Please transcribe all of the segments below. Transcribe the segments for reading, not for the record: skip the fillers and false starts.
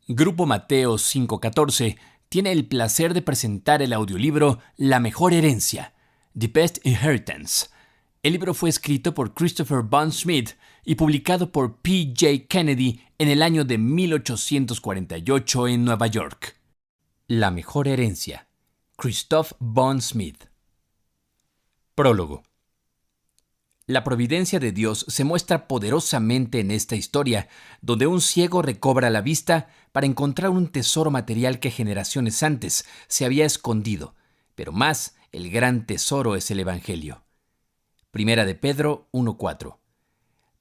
Grupo Mateo 514 tiene el placer de presentar el audiolibro La mejor herencia, The Best Inheritance. El libro fue escrito por Christopher Von Smith y publicado por P. J. Kennedy en el año de 1848 en Nueva York. La mejor herencia, Christoph Von Smith. Prólogo. La providencia de Dios se muestra poderosamente en esta historia, donde un ciego recobra la vista para encontrar un tesoro material que generaciones antes se había escondido, pero más el gran tesoro es el Evangelio. Primera de Pedro 1:4.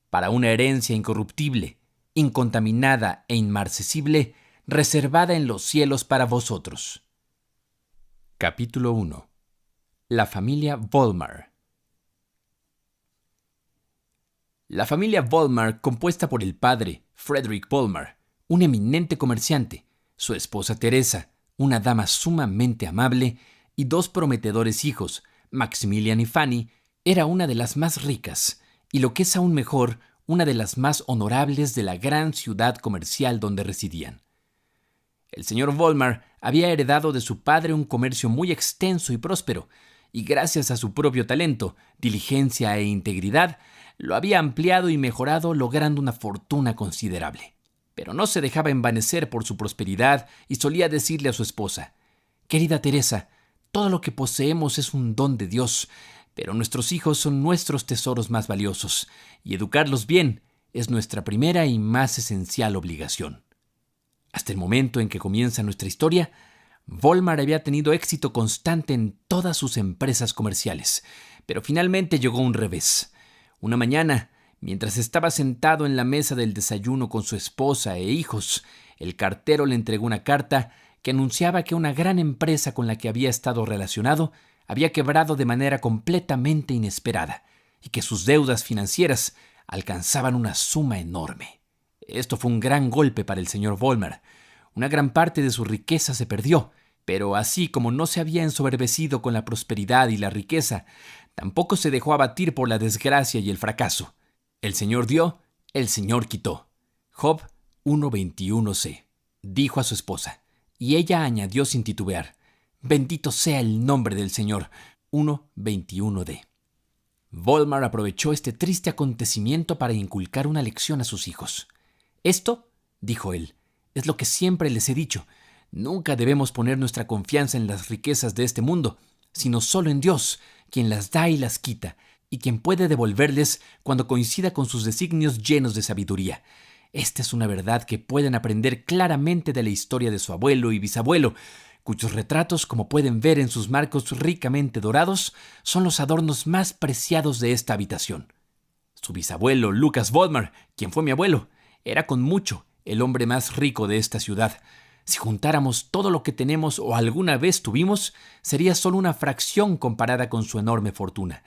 Para una herencia incorruptible, incontaminada e inmarcesible, reservada en los cielos para vosotros. Capítulo 1. La familia Volmar. La familia Volmar, compuesta por el padre, Frederick Volmar, un eminente comerciante, su esposa Teresa, una dama sumamente amable, y dos prometedores hijos, Maximilian y Fanny, era una de las más ricas, y lo que es aún mejor, una de las más honorables de la gran ciudad comercial donde residían. El señor Volmar había heredado de su padre un comercio muy extenso y próspero, y gracias a su propio talento, diligencia e integridad, lo había ampliado y mejorado, logrando una fortuna considerable. Pero no se dejaba envanecer por su prosperidad y solía decirle a su esposa: «Querida Teresa, todo lo que poseemos es un don de Dios, pero nuestros hijos son nuestros tesoros más valiosos, y educarlos bien es nuestra primera y más esencial obligación». Hasta el momento en que comienza nuestra historia, Volmar había tenido éxito constante en todas sus empresas comerciales, pero finalmente llegó un revés. Una mañana, mientras estaba sentado en la mesa del desayuno con su esposa e hijos, el cartero le entregó una carta que anunciaba que una gran empresa con la que había estado relacionado había quebrado de manera completamente inesperada y que sus deudas financieras alcanzaban una suma enorme. Esto fue un gran golpe para el señor Volmar. Una gran parte de su riqueza se perdió, pero así como no se había ensoberbecido con la prosperidad y la riqueza, tampoco se dejó abatir por la desgracia y el fracaso. El Señor dio, el Señor quitó. Job 1:21c. Dijo a su esposa, y ella añadió sin titubear: «Bendito sea el nombre del Señor». 1:21d. Volmar aprovechó este triste acontecimiento para inculcar una lección a sus hijos. «Esto», dijo él, «es lo que siempre les he dicho. Nunca debemos poner nuestra confianza en las riquezas de este mundo, sino solo en Dios, quien las da y las quita, y quien puede devolverles cuando coincida con sus designios llenos de sabiduría. Esta es una verdad que pueden aprender claramente de la historia de su abuelo y bisabuelo, cuyos retratos, como pueden ver en sus marcos ricamente dorados, son los adornos más preciados de esta habitación. Su bisabuelo, Lucas Volmar, quien fue mi abuelo, era con mucho el hombre más rico de esta ciudad. Si juntáramos todo lo que tenemos o alguna vez tuvimos, sería solo una fracción comparada con su enorme fortuna.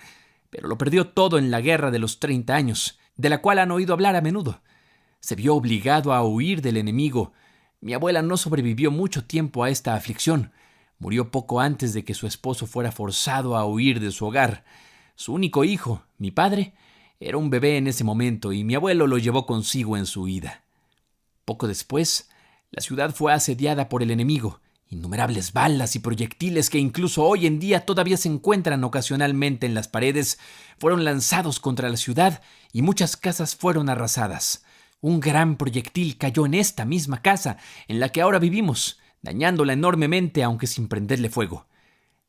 Pero lo perdió todo en la guerra de los 30 años, de la cual han oído hablar a menudo. Se vio obligado a huir del enemigo. Mi abuela no sobrevivió mucho tiempo a esta aflicción. Murió poco antes de que su esposo fuera forzado a huir de su hogar. Su único hijo, mi padre, era un bebé en ese momento y mi abuelo lo llevó consigo en su huida. Poco después, la ciudad fue asediada por el enemigo. Innumerables balas y proyectiles que incluso hoy en día todavía se encuentran ocasionalmente en las paredes fueron lanzados contra la ciudad y muchas casas fueron arrasadas. Un gran proyectil cayó en esta misma casa en la que ahora vivimos, dañándola enormemente aunque sin prenderle fuego.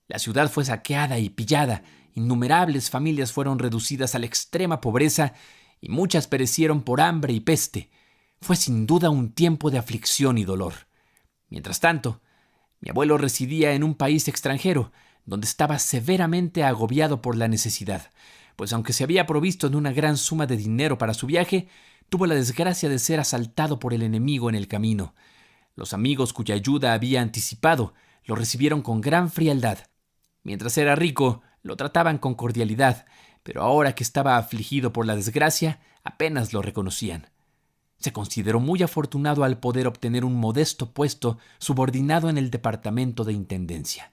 La ciudad fue saqueada y pillada, innumerables familias fueron reducidas a la extrema pobreza y muchas perecieron por hambre y peste. Fue sin duda un tiempo de aflicción y dolor. Mientras tanto, mi abuelo residía en un país extranjero, donde estaba severamente agobiado por la necesidad, pues aunque se había provisto de una gran suma de dinero para su viaje, tuvo la desgracia de ser asaltado por el enemigo en el camino. Los amigos cuya ayuda había anticipado lo recibieron con gran frialdad. Mientras era rico, lo trataban con cordialidad, pero ahora que estaba afligido por la desgracia, apenas lo reconocían. Se consideró muy afortunado al poder obtener un modesto puesto subordinado en el departamento de intendencia.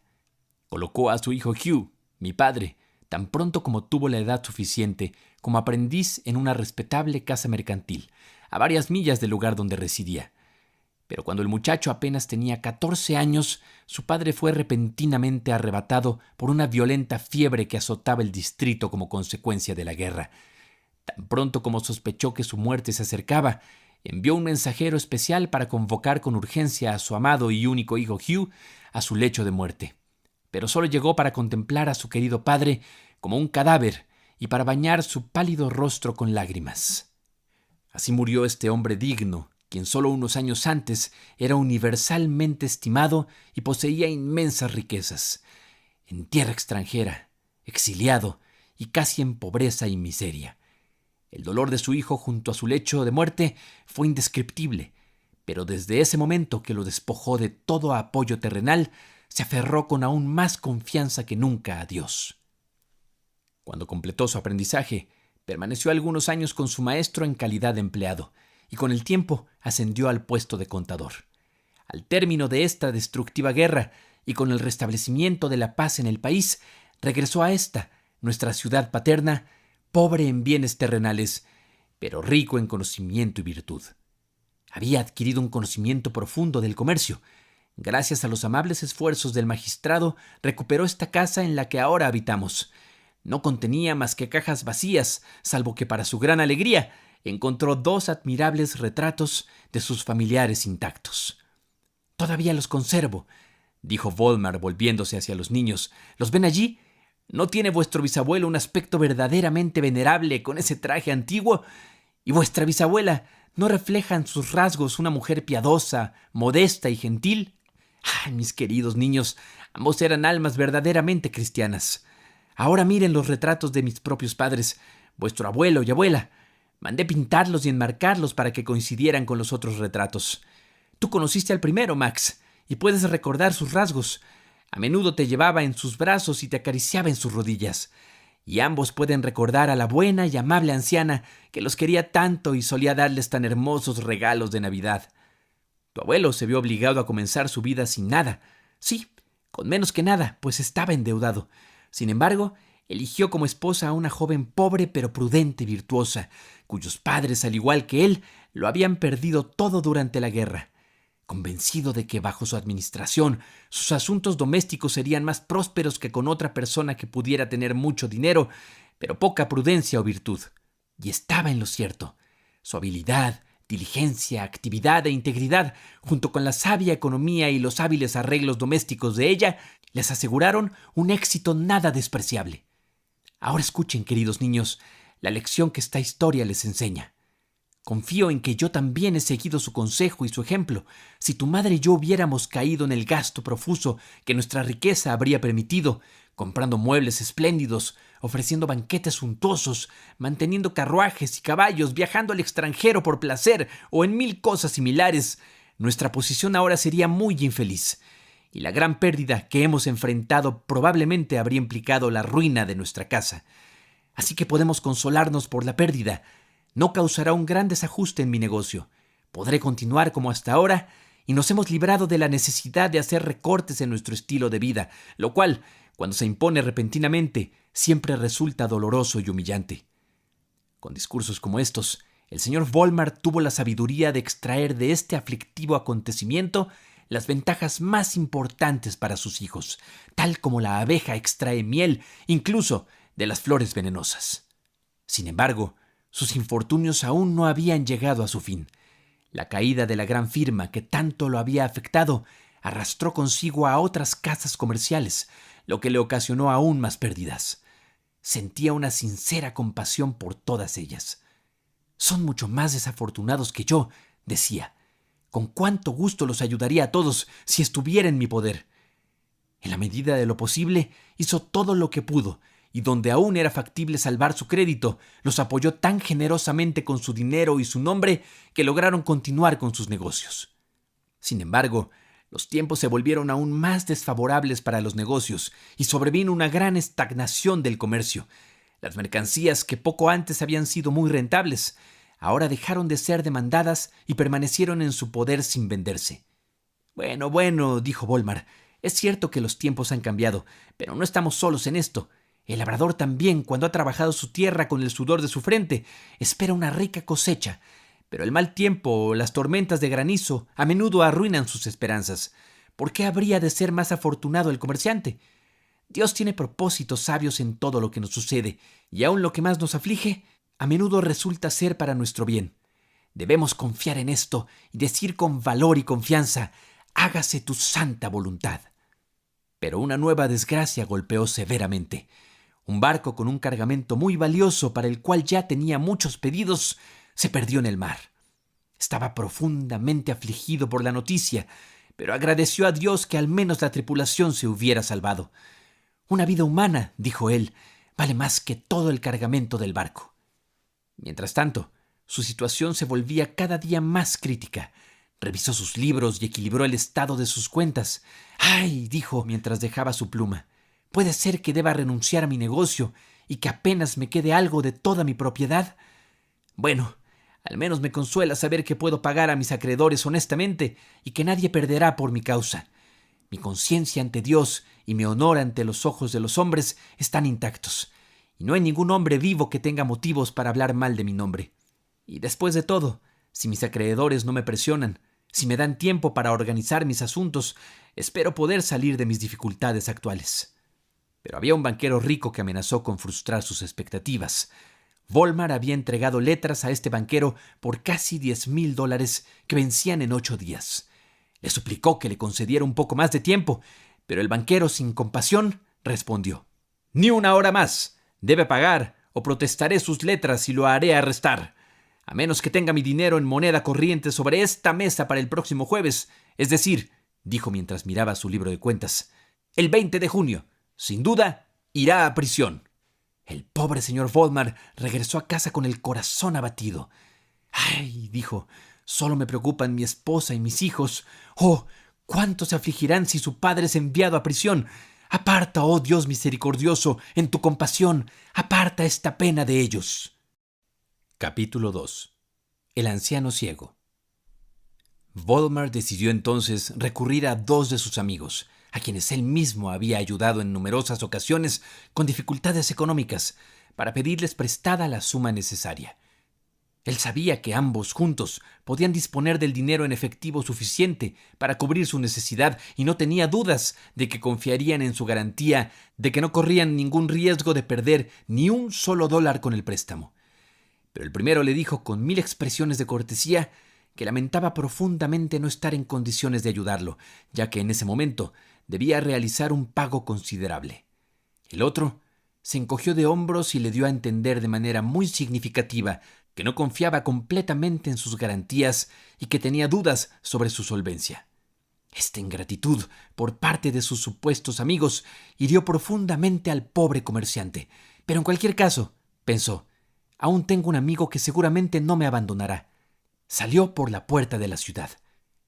Colocó a su hijo Hugh, mi padre, tan pronto como tuvo la edad suficiente, como aprendiz en una respetable casa mercantil, a varias millas del lugar donde residía. Pero cuando el muchacho apenas tenía 14 años, su padre fue repentinamente arrebatado por una violenta fiebre que azotaba el distrito como consecuencia de la guerra. Tan pronto como sospechó que su muerte se acercaba, envió un mensajero especial para convocar con urgencia a su amado y único hijo Hugh a su lecho de muerte. Pero solo llegó para contemplar a su querido padre como un cadáver y para bañar su pálido rostro con lágrimas. Así murió este hombre digno, quien solo unos años antes era universalmente estimado y poseía inmensas riquezas, en tierra extranjera, exiliado y casi en pobreza y miseria. El dolor de su hijo junto a su lecho de muerte fue indescriptible, pero desde ese momento que lo despojó de todo apoyo terrenal, se aferró con aún más confianza que nunca a Dios. Cuando completó su aprendizaje, permaneció algunos años con su maestro en calidad de empleado, y con el tiempo ascendió al puesto de contador. Al término de esta destructiva guerra, y con el restablecimiento de la paz en el país, regresó a esta, nuestra ciudad paterna, pobre en bienes terrenales, pero rico en conocimiento y virtud. Había adquirido un conocimiento profundo del comercio. Gracias a los amables esfuerzos del magistrado, recuperó esta casa en la que ahora habitamos. No contenía más que cajas vacías, salvo que para su gran alegría encontró 2 admirables retratos de sus familiares intactos. «Todavía los conservo», dijo Volmar volviéndose hacia los niños. «¿Los ven allí? ¿No tiene vuestro bisabuelo un aspecto verdaderamente venerable con ese traje antiguo? ¿Y vuestra bisabuela no refleja en sus rasgos una mujer piadosa, modesta y gentil? ¡Ay, mis queridos niños! Ambos eran almas verdaderamente cristianas. Ahora miren los retratos de mis propios padres, vuestro abuelo y abuela. Mandé pintarlos y enmarcarlos para que coincidieran con los otros retratos. Tú conociste al primero, Max, y puedes recordar sus rasgos. A menudo te llevaba en sus brazos y te acariciaba en sus rodillas. Y ambos pueden recordar a la buena y amable anciana que los quería tanto y solía darles tan hermosos regalos de Navidad. Tu abuelo se vio obligado a comenzar su vida sin nada. Sí, con menos que nada, pues estaba endeudado. Sin embargo, eligió como esposa a una joven pobre pero prudente y virtuosa, cuyos padres, al igual que él, lo habían perdido todo durante la guerra. Convencido de que bajo su administración sus asuntos domésticos serían más prósperos que con otra persona que pudiera tener mucho dinero, pero poca prudencia o virtud. Y estaba en lo cierto. Su habilidad, diligencia, actividad e integridad, junto con la sabia economía y los hábiles arreglos domésticos de ella, les aseguraron un éxito nada despreciable. Ahora escuchen, queridos niños, la lección que esta historia les enseña. Confío en que yo también he seguido su consejo y su ejemplo. Si tu madre y yo hubiéramos caído en el gasto profuso que nuestra riqueza habría permitido, comprando muebles espléndidos, ofreciendo banquetes suntuosos, manteniendo carruajes y caballos, viajando al extranjero por placer o en 1000 cosas similares, nuestra posición ahora sería muy infeliz. Y la gran pérdida que hemos enfrentado probablemente habría implicado la ruina de nuestra casa. Así que podemos consolarnos por la pérdida. No causará un gran desajuste en mi negocio. Podré continuar como hasta ahora y nos hemos librado de la necesidad de hacer recortes en nuestro estilo de vida, lo cual, cuando se impone repentinamente, siempre resulta doloroso y humillante. Con discursos como estos, el señor Volmar tuvo la sabiduría de extraer de este aflictivo acontecimiento las ventajas más importantes para sus hijos, tal como la abeja extrae miel, incluso de las flores venenosas. Sin embargo, sus infortunios aún no habían llegado a su fin. La caída de la gran firma que tanto lo había afectado arrastró consigo a otras casas comerciales, lo que le ocasionó aún más pérdidas. Sentía una sincera compasión por todas ellas. «Son mucho más desafortunados que yo», decía. «Con cuánto gusto los ayudaría a todos si estuviera en mi poder». En la medida de lo posible, hizo todo lo que pudo, y donde aún era factible salvar su crédito, los apoyó tan generosamente con su dinero y su nombre que lograron continuar con sus negocios. Sin embargo, los tiempos se volvieron aún más desfavorables para los negocios y sobrevino una gran estagnación del comercio. Las mercancías que poco antes habían sido muy rentables, ahora dejaron de ser demandadas y permanecieron en su poder sin venderse. Bueno, dijo Volmar, es cierto que los tiempos han cambiado, pero no estamos solos en esto. El labrador también, cuando ha trabajado su tierra con el sudor de su frente, espera una rica cosecha. Pero el mal tiempo o las tormentas de granizo a menudo arruinan sus esperanzas. ¿Por qué habría de ser más afortunado el comerciante? Dios tiene propósitos sabios en todo lo que nos sucede, y aun lo que más nos aflige, a menudo resulta ser para nuestro bien. Debemos confiar en esto y decir con valor y confianza: hágase tu santa voluntad. Pero una nueva desgracia golpeó severamente. Un barco con un cargamento muy valioso para el cual ya tenía muchos pedidos se perdió en el mar. Estaba profundamente afligido por la noticia, pero agradeció a Dios que al menos la tripulación se hubiera salvado. Una vida humana, dijo él, vale más que todo el cargamento del barco. Mientras tanto, su situación se volvía cada día más crítica. Revisó sus libros y equilibró el estado de sus cuentas. «¡Ay!», dijo mientras dejaba su pluma. «¿Puede ser que deba renunciar a mi negocio y que apenas me quede algo de toda mi propiedad? Bueno, al menos me consuela saber que puedo pagar a mis acreedores honestamente y que nadie perderá por mi causa. Mi conciencia ante Dios y mi honor ante los ojos de los hombres están intactos, y no hay ningún hombre vivo que tenga motivos para hablar mal de mi nombre. Y después de todo, si mis acreedores no me presionan, si me dan tiempo para organizar mis asuntos, espero poder salir de mis dificultades actuales». Pero había un banquero rico que amenazó con frustrar sus expectativas. Volmar había entregado letras a este banquero por casi $10,000 que vencían en 8 días. Le suplicó que le concediera un poco más de tiempo, pero el banquero, sin compasión, respondió: «Ni una hora más. Debe pagar o protestaré sus letras y lo haré arrestar. A menos que tenga mi dinero en moneda corriente sobre esta mesa para el próximo jueves, es decir», dijo mientras miraba su libro de cuentas, «el 20 de junio. Sin duda, irá a prisión». El pobre señor Volmar regresó a casa con el corazón abatido. «Ay», dijo, «solo me preocupan mi esposa y mis hijos. Oh, cuánto se afligirán si su padre es enviado a prisión. Aparta, oh Dios misericordioso, en tu compasión, aparta esta pena de ellos». Capítulo 2. El anciano ciego. Volmar decidió entonces recurrir a 2 de sus amigos, a quienes él mismo había ayudado en numerosas ocasiones con dificultades económicas, para pedirles prestada la suma necesaria. Él sabía que ambos juntos podían disponer del dinero en efectivo suficiente para cubrir su necesidad y no tenía dudas de que confiarían en su garantía de que no corrían ningún riesgo de perder ni un solo dólar con el préstamo. Pero el primero le dijo con 1000 expresiones de cortesía que lamentaba profundamente no estar en condiciones de ayudarlo, ya que en ese momento debía realizar un pago considerable. El otro se encogió de hombros y le dio a entender de manera muy significativa que no confiaba completamente en sus garantías y que tenía dudas sobre su solvencia. Esta ingratitud por parte de sus supuestos amigos hirió profundamente al pobre comerciante. Pero en cualquier caso, pensó, aún tengo un amigo que seguramente no me abandonará. Salió por la puerta de la ciudad.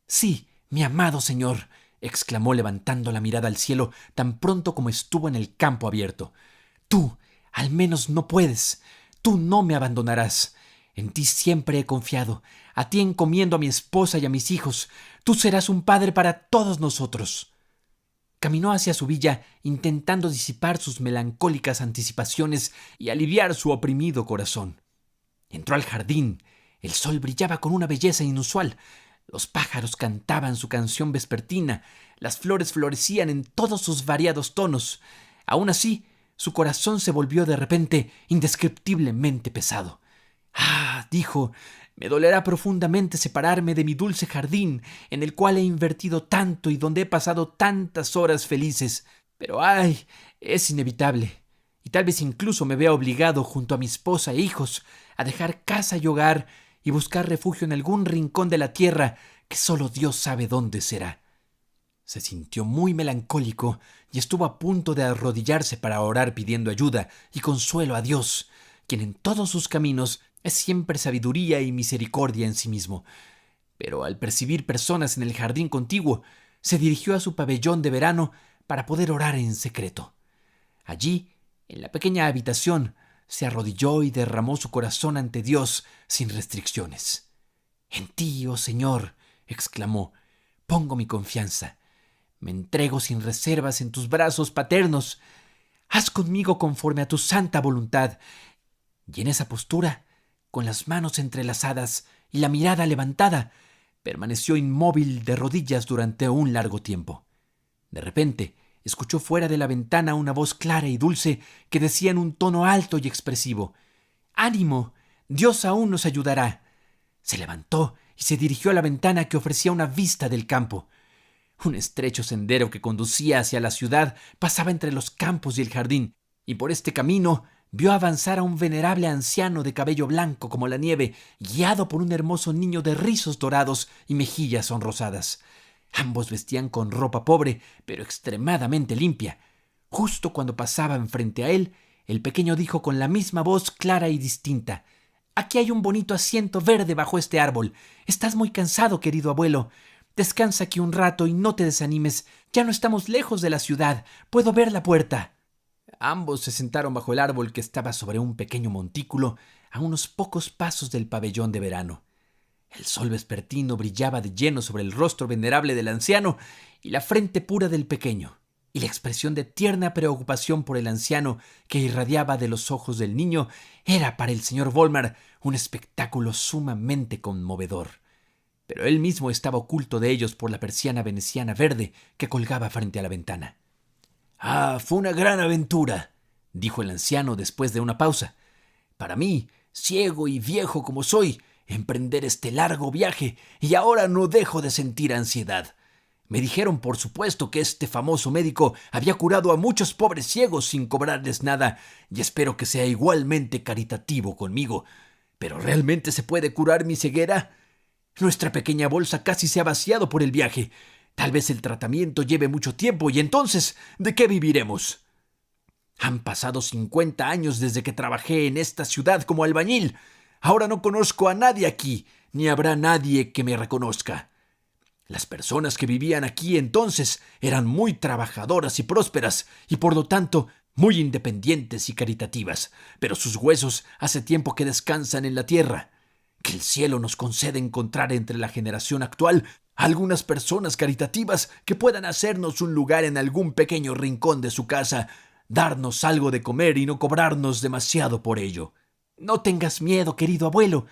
«Sí, mi amado señor», exclamó levantando la mirada al cielo tan pronto como estuvo en el campo abierto. «Tú, al menos, no puedes. Tú no me abandonarás. En ti siempre he confiado. A ti encomiendo a mi esposa y a mis hijos. Tú serás un padre para todos nosotros». Caminó hacia su villa intentando disipar sus melancólicas anticipaciones y aliviar su oprimido corazón. Entró al jardín. El sol brillaba con una belleza inusual. Los pájaros cantaban su canción vespertina. Las flores florecían en todos sus variados tonos. Aún así, su corazón se volvió de repente indescriptiblemente pesado. «Ah», dijo, «me dolerá profundamente separarme de mi dulce jardín, en el cual he invertido tanto y donde he pasado tantas horas felices. Pero ¡ay!, es inevitable. Y tal vez incluso me vea obligado, junto a mi esposa e hijos, a dejar casa y hogar y buscar refugio en algún rincón de la tierra que solo Dios sabe dónde será». Se sintió muy melancólico y estuvo a punto de arrodillarse para orar pidiendo ayuda y consuelo a Dios, quien en todos sus caminos es siempre sabiduría y misericordia en sí mismo. Pero al percibir personas en el jardín contiguo, se dirigió a su pabellón de verano para poder orar en secreto. Allí, en la pequeña habitación, se arrodilló y derramó su corazón ante Dios sin restricciones. «En ti, oh Señor», exclamó, «pongo mi confianza. Me entrego sin reservas en tus brazos paternos. Haz conmigo conforme a tu santa voluntad». Y en esa postura, con las manos entrelazadas y la mirada levantada. Permaneció inmóvil de rodillas durante un largo tiempo. De repente, escuchó fuera de la ventana una voz clara y dulce que decía en un tono alto y expresivo: «¡Ánimo! Dios aún nos ayudará». Se levantó y se dirigió a la ventana que ofrecía una vista del campo. Un estrecho sendero que conducía hacia la ciudad pasaba entre los campos y el jardín, y por este camino vio avanzar a un venerable anciano de cabello blanco como la nieve, guiado por un hermoso niño de rizos dorados y mejillas sonrosadas. Ambos vestían con ropa pobre, pero extremadamente limpia. Justo cuando pasaban frente a él, el pequeño dijo con la misma voz clara y distinta: «Aquí hay un bonito asiento verde bajo este árbol. Estás muy cansado, querido abuelo. Descansa aquí un rato y no te desanimes. Ya no estamos lejos de la ciudad. Puedo ver la puerta». Ambos se sentaron bajo el árbol que estaba sobre un pequeño montículo a unos pocos pasos del pabellón de verano. El sol vespertino brillaba de lleno sobre el rostro venerable del anciano y la frente pura del pequeño, y la expresión de tierna preocupación por el anciano que irradiaba de los ojos del niño era para el señor Volmar un espectáculo sumamente conmovedor. Pero él mismo estaba oculto de ellos por la persiana veneciana verde que colgaba frente a la ventana. «Ah, fue una gran aventura», dijo el anciano después de una pausa. «Para mí, ciego y viejo como soy, emprender este largo viaje, y ahora no dejo de sentir ansiedad. Me dijeron, por supuesto, que este famoso médico había curado a muchos pobres ciegos sin cobrarles nada, y espero que sea igualmente caritativo conmigo. ¿Pero realmente se puede curar mi ceguera? Nuestra pequeña bolsa casi se ha vaciado por el viaje. Tal vez el tratamiento lleve mucho tiempo, y entonces, ¿de qué viviremos? Han pasado 50 años desde que trabajé en esta ciudad como albañil. Ahora no conozco a nadie aquí, ni habrá nadie que me reconozca. Las personas que vivían aquí entonces eran muy trabajadoras y prósperas, y por lo tanto muy independientes y caritativas, pero sus huesos hace tiempo que descansan en la tierra. Que el cielo nos conceda encontrar entre la generación actual algunas personas caritativas que puedan hacernos un lugar en algún pequeño rincón de su casa, darnos algo de comer y no cobrarnos demasiado por ello». «No tengas miedo, querido abuelo»,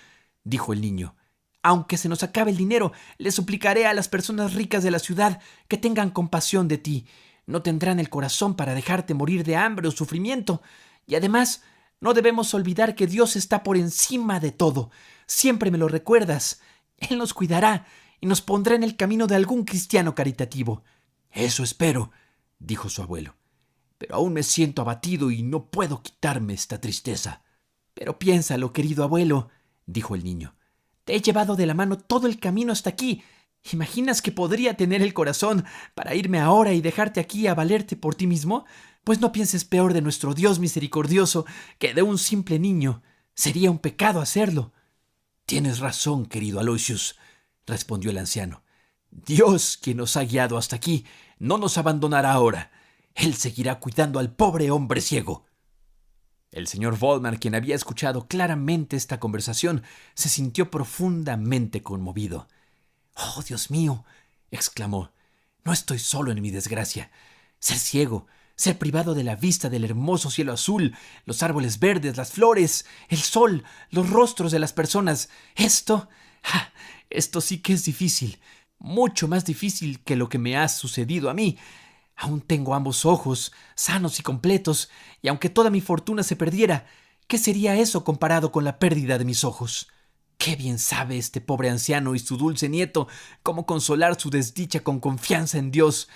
dijo el niño. «Aunque se nos acabe el dinero, le suplicaré a las personas ricas de la ciudad que tengan compasión de ti. No tendrán el corazón para dejarte morir de hambre o sufrimiento. Y además, no debemos olvidar que Dios está por encima de todo. Siempre me lo recuerdas. Él nos cuidará y nos pondrá en el camino de algún cristiano caritativo». «Eso espero», dijo su abuelo. «Pero aún me siento abatido y no puedo quitarme esta tristeza». «Pero piénsalo, querido abuelo», dijo el niño. «Te he llevado de la mano todo el camino hasta aquí. ¿Imaginas que podría tener el corazón para irme ahora y dejarte aquí a valerte por ti mismo? Pues no pienses peor de nuestro Dios misericordioso que de un simple niño. Sería un pecado hacerlo». «Tienes razón, querido Aloysius», respondió el anciano. «Dios, quien nos ha guiado hasta aquí, no nos abandonará ahora. Él seguirá cuidando al pobre hombre ciego». El señor Volmar, quien había escuchado claramente esta conversación, se sintió profundamente conmovido. «Oh, Dios mío», exclamó, «no estoy solo en mi desgracia. Ser ciego, ser privado de la vista del hermoso cielo azul, los árboles verdes, las flores, el sol, los rostros de las personas. Esto sí que es difícil, mucho más difícil que lo que me ha sucedido a mí. Aún tengo ambos ojos, sanos y completos, y aunque toda mi fortuna se perdiera, ¿qué sería eso comparado con la pérdida de mis ojos? Qué bien sabe este pobre anciano y su dulce nieto cómo consolar su desdicha con confianza en Dios.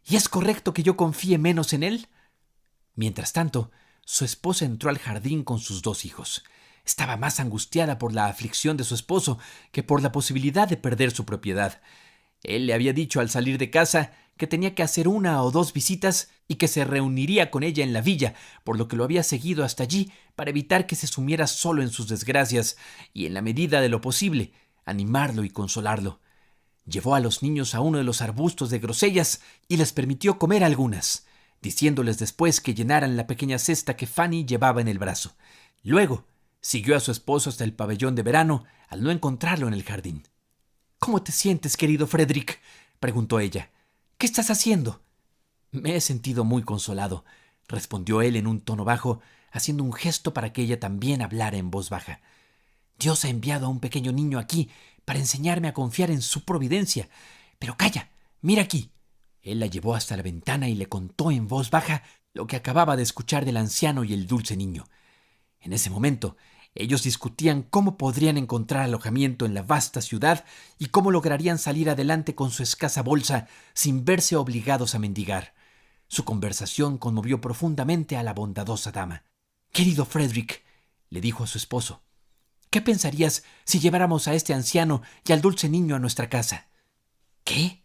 ¿Y es correcto que yo confíe menos en él?». Mientras tanto, su esposa entró al jardín con sus 2 hijos. Estaba más angustiada por la aflicción de su esposo que por la posibilidad de perder su propiedad. Él le había dicho al salir de casa que tenía que hacer 1 o 2 visitas y que se reuniría con ella en la villa, por lo que lo había seguido hasta allí para evitar que se sumiera solo en sus desgracias y, en la medida de lo posible, animarlo y consolarlo. Llevó a los niños a uno de los arbustos de grosellas y les permitió comer algunas, diciéndoles después que llenaran la pequeña cesta que Fanny llevaba en el brazo. Luego siguió a su esposo hasta el pabellón de verano al no encontrarlo en el jardín. «¿Cómo te sientes, querido Frederick?», preguntó ella. «¿Qué estás haciendo?». «Me he sentido muy consolado», respondió él en un tono bajo, haciendo un gesto para que ella también hablara en voz baja. Dios ha enviado a un pequeño niño aquí para enseñarme a confiar en su providencia. Pero calla, mira aquí. Él la llevó hasta la ventana y le contó en voz baja lo que acababa de escuchar del anciano y el dulce niño. En ese momento, ellos discutían cómo podrían encontrar alojamiento en la vasta ciudad y cómo lograrían salir adelante con su escasa bolsa sin verse obligados a mendigar. Su conversación conmovió profundamente a la bondadosa dama. «Querido Frederick», le dijo a su esposo, «¿qué pensarías si lleváramos a este anciano y al dulce niño a nuestra casa?» «¿Qué?»,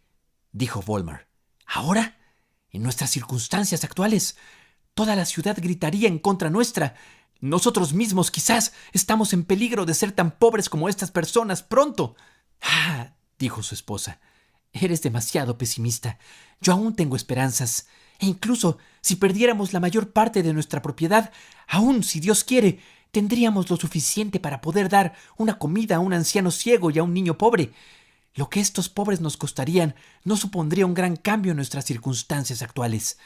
dijo Volmar. «¿Ahora? En nuestras circunstancias actuales, toda la ciudad gritaría en contra nuestra. Nosotros mismos quizás estamos en peligro de ser tan pobres como estas personas pronto». «Ah», dijo su esposa, «eres demasiado pesimista. Yo aún tengo esperanzas. E incluso si perdiéramos la mayor parte de nuestra propiedad, aún si Dios quiere, tendríamos lo suficiente para poder dar una comida a un anciano ciego y a un niño pobre. Lo que estos pobres nos costarían no supondría un gran cambio en nuestras circunstancias actuales.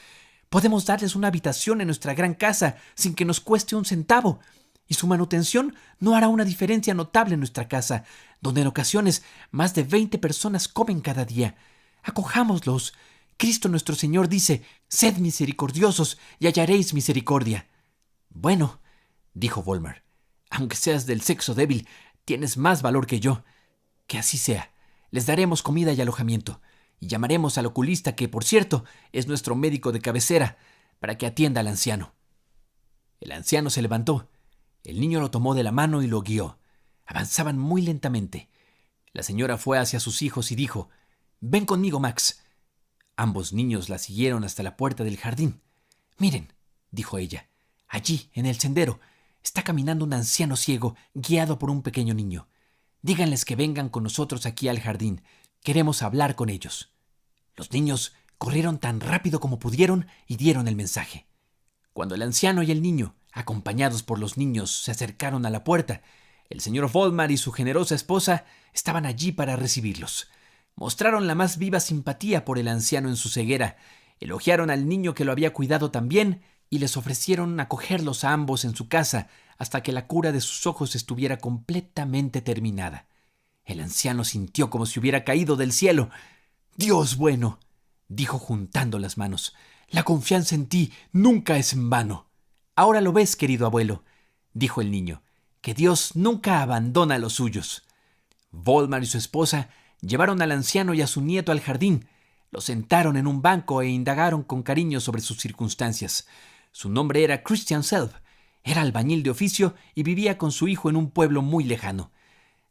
Podemos darles una habitación en nuestra gran casa sin que nos cueste un centavo, y su manutención no hará una diferencia notable en nuestra casa, donde en ocasiones más de 20 personas comen cada día. Acojámoslos. Cristo nuestro Señor dice: «Sed misericordiosos y hallaréis misericordia». «Bueno», dijo Volmar, «aunque seas del sexo débil, tienes más valor que yo. Que así sea. Les daremos comida y alojamiento, y llamaremos al oculista, que, por cierto, es nuestro médico de cabecera, para que atienda al anciano». El anciano se levantó. El niño lo tomó de la mano y lo guió. Avanzaban muy lentamente. La señora fue hacia sus hijos y dijo: «Ven conmigo, Max». Ambos niños la siguieron hasta la puerta del jardín. «Miren», dijo ella, «allí, en el sendero, está caminando un anciano ciego guiado por un pequeño niño. Díganles que vengan con nosotros aquí al jardín. Queremos hablar con ellos». Los niños corrieron tan rápido como pudieron y dieron el mensaje. Cuando el anciano y el niño, acompañados por los niños, se acercaron a la puerta, el señor Volmar y su generosa esposa estaban allí para recibirlos. Mostraron la más viva simpatía por el anciano en su ceguera, elogiaron al niño que lo había cuidado tan bien y les ofrecieron acogerlos a ambos en su casa hasta que la cura de sus ojos estuviera completamente terminada. El anciano sintió como si hubiera caído del cielo. «Dios bueno», dijo juntando las manos, «la confianza en ti nunca es en vano». «Ahora lo ves, querido abuelo», dijo el niño, «que Dios nunca abandona a los suyos». Volmar y su esposa llevaron al anciano y a su nieto al jardín. Lo sentaron en un banco e indagaron con cariño sobre sus circunstancias. Su nombre era Christian Selb. Era albañil de oficio y vivía con su hijo en un pueblo muy lejano.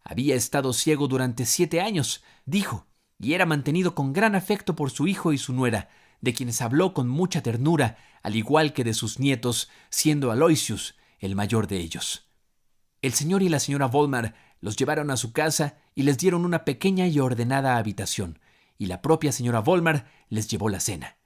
Había estado ciego durante 7 años, dijo, y era mantenido con gran afecto por su hijo y su nuera, de quienes habló con mucha ternura, al igual que de sus nietos, siendo Aloysius el mayor de ellos. El señor y la señora Volmar los llevaron a su casa y les dieron una pequeña y ordenada habitación, y la propia señora Volmar les llevó la cena.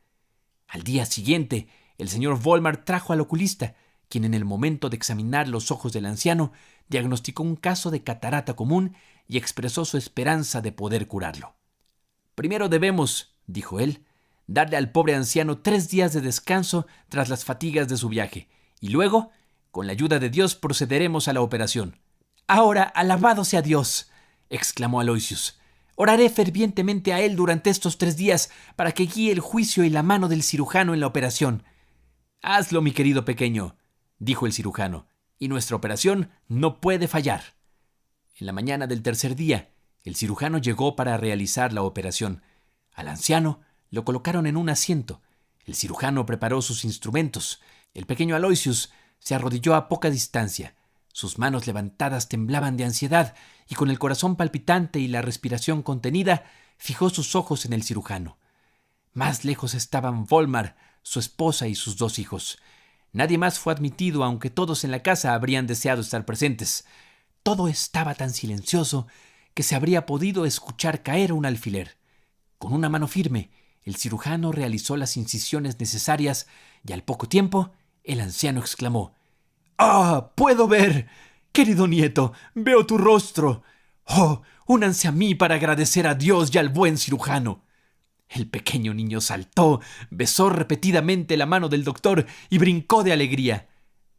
Al día siguiente, el señor Volmar trajo al oculista, quien en el momento de examinar los ojos del anciano diagnosticó un caso de catarata común y expresó su esperanza de poder curarlo. «Primero debemos», dijo él, «darle al pobre anciano 3 días de descanso tras las fatigas de su viaje, y luego, con la ayuda de Dios, procederemos a la operación». «Ahora, alabado sea Dios», exclamó Aloysius. «Oraré fervientemente a él durante estos 3 días para que guíe el juicio y la mano del cirujano en la operación». «Hazlo, mi querido pequeño», dijo el cirujano, «y nuestra operación no puede fallar». En la mañana del tercer día, el cirujano llegó para realizar la operación. Al anciano lo colocaron en un asiento. El cirujano preparó sus instrumentos. El pequeño Aloysius se arrodilló a poca distancia. Sus manos levantadas temblaban de ansiedad y con el corazón palpitante y la respiración contenida, fijó sus ojos en el cirujano. Más lejos estaban Volmar, su esposa y sus 2 hijos. Nadie más fue admitido, aunque todos en la casa habrían deseado estar presentes. Todo estaba tan silencioso que se habría podido escuchar caer un alfiler. Con una mano firme, el cirujano realizó las incisiones necesarias y al poco tiempo el anciano exclamó: «¡Ah, puedo ver! Querido nieto, veo tu rostro. ¡Oh, únanse a mí para agradecer a Dios y al buen cirujano!». El pequeño niño saltó, besó repetidamente la mano del doctor y brincó de alegría.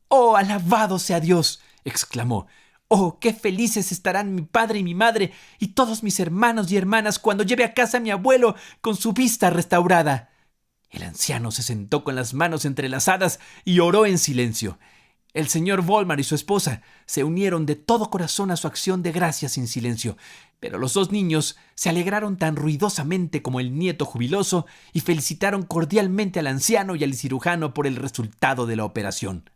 «¡Oh, alabado sea Dios!», exclamó. Oh, qué felices estarán mi padre y mi madre y todos mis hermanos y hermanas cuando lleve a casa a mi abuelo con su vista restaurada. El anciano se sentó con las manos entrelazadas y oró en silencio. El señor Volmar y su esposa se unieron de todo corazón a su acción de gracias en silencio, pero los dos niños se alegraron tan ruidosamente como el nieto jubiloso y felicitaron cordialmente al anciano y al cirujano por el resultado de la operación.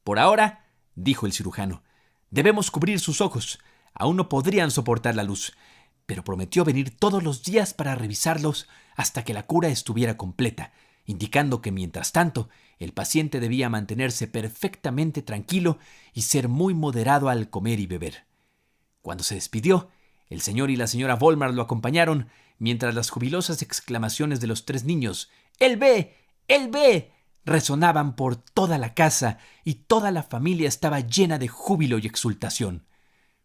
Por ahora, dijo el cirujano, debemos cubrir sus ojos. Aún no podrían soportar la luz, pero prometió venir todos los días para revisarlos hasta que la cura estuviera completa, indicando que mientras tanto el paciente debía mantenerse perfectamente tranquilo y ser muy moderado al comer y beber. Cuando se despidió, el señor y la señora Volmar lo acompañaron, mientras las jubilosas exclamaciones de los tres niños «¡Él ve! ¡Él ve!» resonaban por toda la casa y toda la familia estaba llena de júbilo y exultación.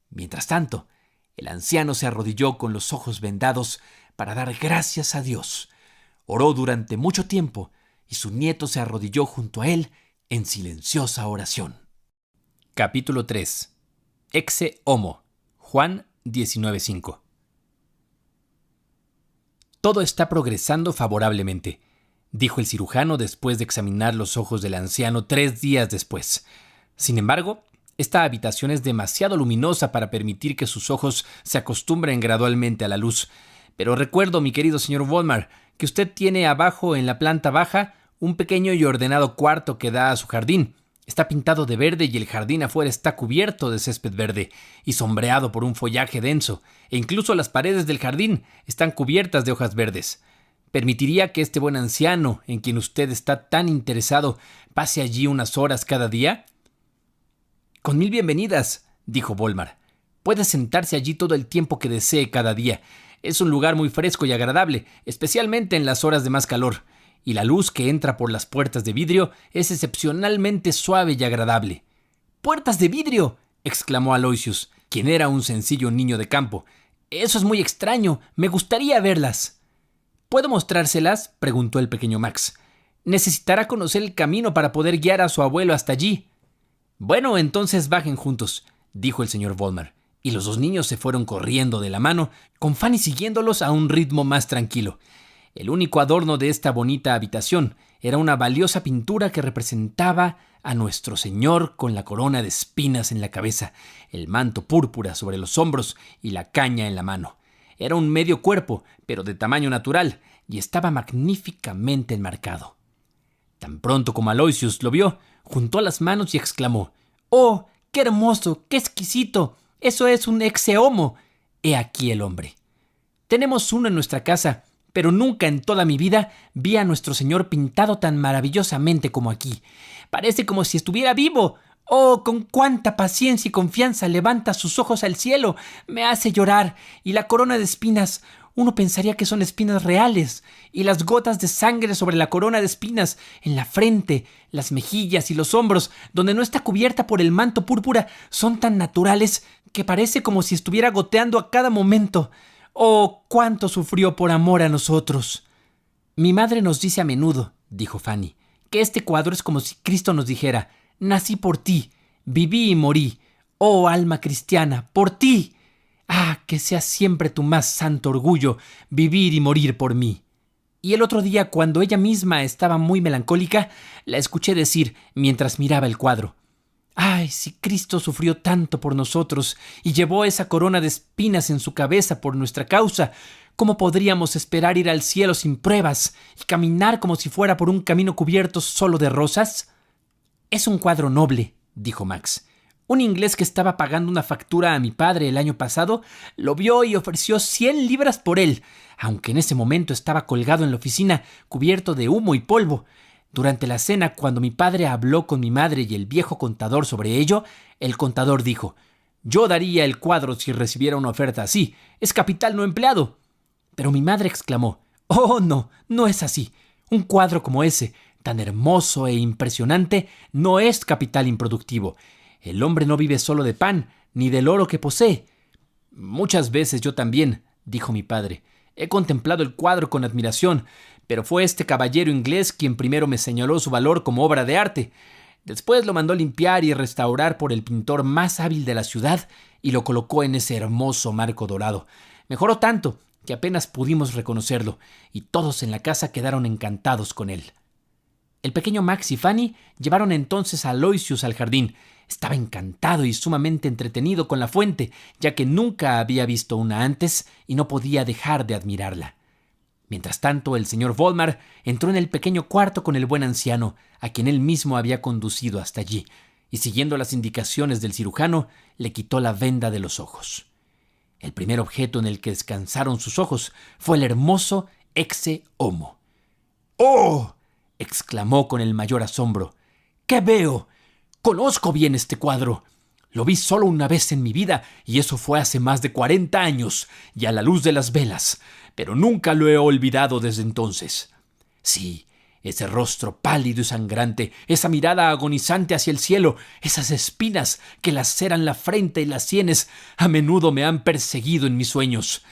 Mientras tanto, el anciano se arrodilló con los ojos vendados para dar gracias a Dios. Oró durante mucho tiempo y su nieto se arrodilló junto a él en silenciosa oración. Capítulo 3. Exe homo. Juan 19:5. Todo está progresando favorablemente, dijo el cirujano después de examinar los ojos del anciano 3 días después. Sin embargo, esta habitación es demasiado luminosa para permitir que sus ojos se acostumbren gradualmente a la luz. Pero recuerdo, mi querido señor Volmar, que usted tiene abajo en la planta baja un pequeño y ordenado cuarto que da a su jardín. Está pintado de verde y el jardín afuera está cubierto de césped verde y sombreado por un follaje denso, e incluso las paredes del jardín están cubiertas de hojas verdes. ¿Permitiría que este buen anciano, en quien usted está tan interesado, pase allí unas horas cada día? Con 1000 bienvenidas, dijo Volmar. Puede sentarse allí todo el tiempo que desee cada día. Es un lugar muy fresco y agradable, especialmente en las horas de más calor, y la luz que entra por las puertas de vidrio es excepcionalmente suave y agradable. ¡Puertas de vidrio!, exclamó Aloysius, quien era un sencillo niño de campo. Eso es muy extraño. Me gustaría verlas. ¿Puedo mostrárselas?, preguntó el pequeño Max. Necesitará conocer el camino para poder guiar a su abuelo hasta allí. Bueno, entonces bajen juntos, dijo el señor Volmar, y los dos niños se fueron corriendo de la mano, con Fanny siguiéndolos a un ritmo más tranquilo. El único adorno de esta bonita habitación era una valiosa pintura que representaba a Nuestro Señor con la corona de espinas en la cabeza, el manto púrpura sobre los hombros y la caña en la mano. Era un medio cuerpo, pero de tamaño natural, y estaba magníficamente enmarcado. Tan pronto como Aloysius lo vio, juntó las manos y exclamó: «¡Oh, qué hermoso, qué exquisito! Eso es un exe homo. He aquí el hombre. Tenemos uno en nuestra casa, pero nunca en toda mi vida vi a nuestro Señor pintado tan maravillosamente como aquí. Parece como si estuviera vivo. ¡Oh, con cuánta paciencia y confianza levanta sus ojos al cielo! Me hace llorar. Y la corona de espinas, uno pensaría que son espinas reales. Y las gotas de sangre sobre la corona de espinas, en la frente, las mejillas y los hombros, donde no está cubierta por el manto púrpura, son tan naturales que parece como si estuviera goteando a cada momento. ¡Oh, cuánto sufrió por amor a nosotros! Mi madre nos dice a menudo, dijo Fanny, que este cuadro es como si Cristo nos dijera: «Nací por ti, viví y morí. Oh, alma cristiana, por ti. Ah, que sea siempre tu más santo orgullo vivir y morir por mí». Y el otro día, cuando ella misma estaba muy melancólica, la escuché decir mientras miraba el cuadro: «Ay, si Cristo sufrió tanto por nosotros y llevó esa corona de espinas en su cabeza por nuestra causa, ¿cómo podríamos esperar ir al cielo sin pruebas y caminar como si fuera por un camino cubierto solo de rosas?» «Es un cuadro noble», dijo Max. «Un inglés que estaba pagando una factura a mi padre el año pasado lo vio y ofreció 100 libras por él, aunque en ese momento estaba colgado en la oficina, cubierto de humo y polvo. Durante la cena, cuando mi padre habló con mi madre y el viejo contador sobre ello, el contador dijo: «Yo daría el cuadro si recibiera una oferta así. Es capital no empleado». Pero mi madre exclamó: «Oh, no, no es así. Un cuadro como ese, tan hermoso e impresionante, no es capital improductivo. El hombre no vive solo de pan, ni del oro que posee». «Muchas veces yo también», dijo mi padre. «He contemplado el cuadro con admiración, pero fue este caballero inglés quien primero me señaló su valor como obra de arte. Después lo mandó limpiar y restaurar por el pintor más hábil de la ciudad y lo colocó en ese hermoso marco dorado. Mejoró tanto que apenas pudimos reconocerlo y todos en la casa quedaron encantados con él. El pequeño Max y Fanny llevaron entonces a Aloysius al jardín. Estaba encantado y sumamente entretenido con la fuente, ya que nunca había visto una antes y no podía dejar de admirarla. Mientras tanto, el señor Volmar entró en el pequeño cuarto con el buen anciano, a quien él mismo había conducido hasta allí, y siguiendo las indicaciones del cirujano, le quitó la venda de los ojos. El primer objeto en el que descansaron sus ojos fue el hermoso Ecce Homo. ¡Oh!, exclamó con el mayor asombro. ¿Qué veo? Conozco bien este cuadro. Lo vi solo una vez en mi vida, y eso fue hace más de 40 años, y a la luz de las velas, pero nunca lo he olvidado desde entonces. Sí, ese rostro pálido y sangrante, esa mirada agonizante hacia el cielo, esas espinas que laceran la frente y las sienes, a menudo me han perseguido en mis sueños.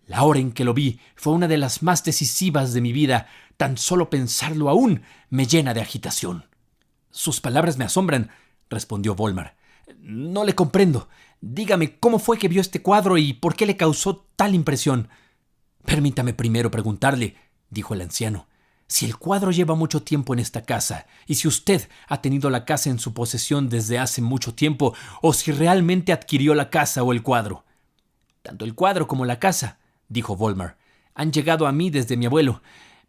La hora en que lo vi fue una de las más decisivas de mi vida. Tan solo pensarlo aún me llena de agitación. Sus palabras me asombran, respondió Volmar. No le comprendo. Dígame cómo fue que vio este cuadro y por qué le causó tal impresión. Permítame primero preguntarle, dijo el anciano, si el cuadro lleva mucho tiempo en esta casa y si usted ha tenido la casa en su posesión desde hace mucho tiempo o si realmente adquirió la casa o el cuadro. Tanto el cuadro como la casa, dijo Volmar, han llegado a mí desde mi abuelo.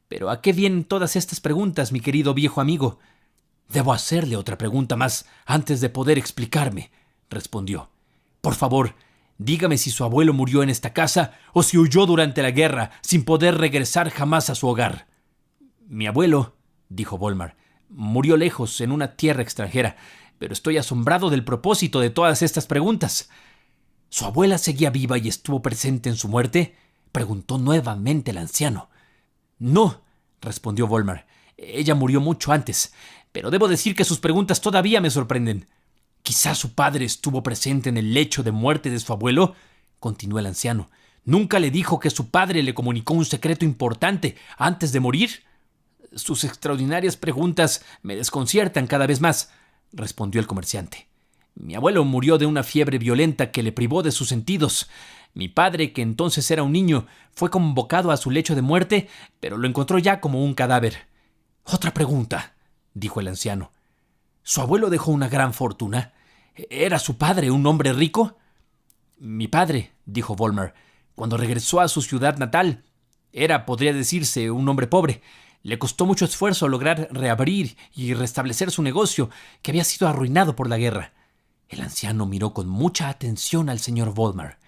Pero ¿a qué vienen todas estas preguntas, mi querido viejo amigo? Debo hacerle otra pregunta más antes de poder explicarme, respondió. Por favor, dígame si su abuelo murió en esta casa o si huyó durante la guerra sin poder regresar jamás a su hogar. Mi abuelo, dijo Volmar, murió lejos en una tierra extranjera, pero estoy asombrado del propósito de todas estas preguntas. ¿Su abuela seguía viva y estuvo presente en su muerte?, preguntó nuevamente el anciano. No, respondió Volmar. Ella murió mucho antes, pero debo decir que sus preguntas todavía me sorprenden. ¿Quizá su padre estuvo presente en el lecho de muerte de su abuelo?, continuó el anciano. ¿Nunca le dijo que su padre le comunicó un secreto importante antes de morir? Sus extraordinarias preguntas me desconciertan cada vez más, respondió el comerciante. Mi abuelo murió de una fiebre violenta que le privó de sus sentidos. Mi padre, que entonces era un niño, fue convocado a su lecho de muerte, pero lo encontró ya como un cadáver. Otra pregunta, dijo el anciano. ¿Su abuelo dejó una gran fortuna? ¿Era su padre un hombre rico? Mi padre, dijo Volmar, cuando regresó a su ciudad natal, era, podría decirse, un hombre pobre. Le costó mucho esfuerzo lograr reabrir y restablecer su negocio, que había sido arruinado por la guerra. El anciano miró con mucha atención al señor Volmar.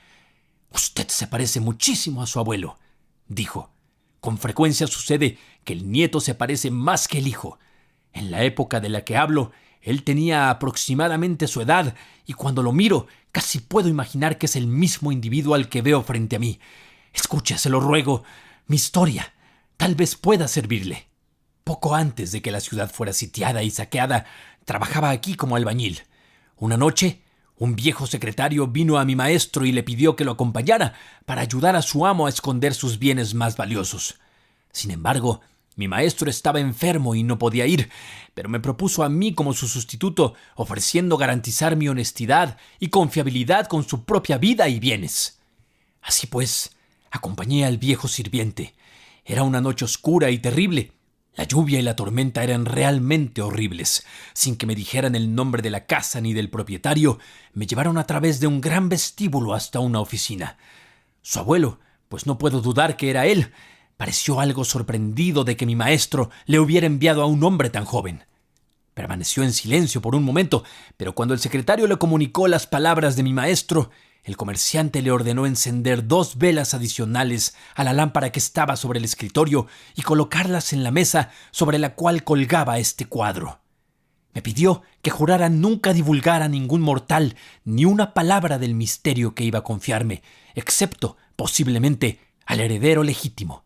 «Usted se parece muchísimo a su abuelo», dijo. «Con frecuencia sucede que el nieto se parece más que el hijo. En la época de la que hablo, él tenía aproximadamente su edad, y cuando lo miro, casi puedo imaginar que es el mismo individuo al que veo frente a mí. Escuche, se lo ruego, mi historia. Tal vez pueda servirle. Poco antes de que la ciudad fuera sitiada y saqueada, trabajaba aquí como albañil. Una noche, un viejo secretario vino a mi maestro y le pidió que lo acompañara para ayudar a su amo a esconder sus bienes más valiosos. Sin embargo, mi maestro estaba enfermo y no podía ir, pero me propuso a mí como su sustituto, ofreciendo garantizar mi honestidad y confiabilidad con su propia vida y bienes. Así pues, acompañé al viejo sirviente. Era una noche oscura y terrible. La lluvia y la tormenta eran realmente horribles. Sin que me dijeran el nombre de la casa ni del propietario, me llevaron a través de un gran vestíbulo hasta una oficina. Su abuelo, pues no puedo dudar que era él, pareció algo sorprendido de que mi maestro le hubiera enviado a un hombre tan joven. Permaneció en silencio por un momento, pero cuando el secretario le comunicó las palabras de mi maestro, el comerciante le ordenó encender 2 velas adicionales a la lámpara que estaba sobre el escritorio y colocarlas en la mesa sobre la cual colgaba este cuadro. Me pidió que jurara nunca divulgar a ningún mortal ni una palabra del misterio que iba a confiarme, excepto, posiblemente, al heredero legítimo.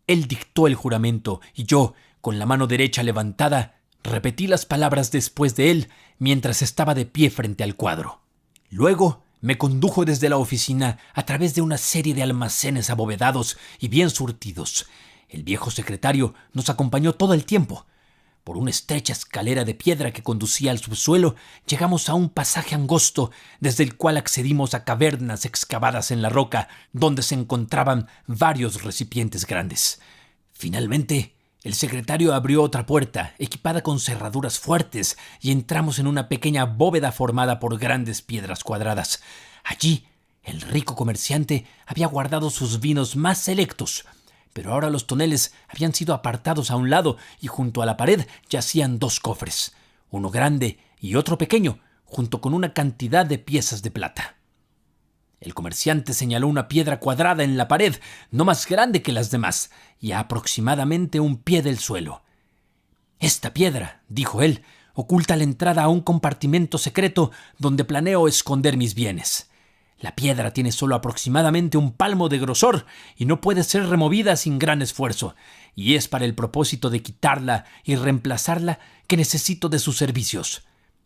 Él dictó el juramento y yo, con la mano derecha levantada, repetí las palabras después de él mientras estaba de pie frente al cuadro. Luego me condujo desde la oficina a través de una serie de almacenes abovedados y bien surtidos. El viejo secretario nos acompañó todo el tiempo. Por una estrecha escalera de piedra que conducía al subsuelo, llegamos a un pasaje angosto, desde el cual accedimos a cavernas excavadas en la roca, donde se encontraban varios recipientes grandes. Finalmente, el secretario abrió otra puerta, equipada con cerraduras fuertes, y entramos en una pequeña bóveda formada por grandes piedras cuadradas. Allí, el rico comerciante había guardado sus vinos más selectos, pero ahora los toneles habían sido apartados a un lado y junto a la pared yacían 2 cofres, uno grande y otro pequeño, junto con una cantidad de piezas de plata. El comerciante señaló una piedra cuadrada en la pared, no más grande que las demás, y a aproximadamente 1 pie del suelo. «Esta piedra», dijo él, «oculta la entrada a un compartimento secreto donde planeo esconder mis bienes. La piedra tiene solo aproximadamente 1 palmo de grosor y no puede ser removida sin gran esfuerzo, y es para el propósito de quitarla y reemplazarla que necesito de sus servicios.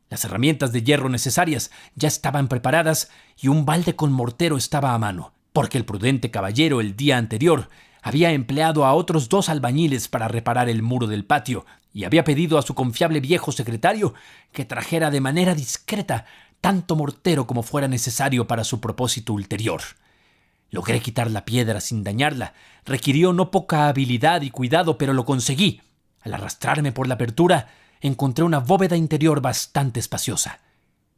Las herramientas de hierro necesarias ya estaban preparadas y un balde con mortero estaba a mano, porque el prudente caballero el día anterior había empleado a otros 2 albañiles para reparar el muro del patio y había pedido a su confiable viejo secretario que trajera de manera discreta tanto mortero como fuera necesario para su propósito ulterior. Logré quitar la piedra sin dañarla. Requirió no poca habilidad y cuidado, pero lo conseguí. Al arrastrarme por la apertura, encontré una bóveda interior bastante espaciosa.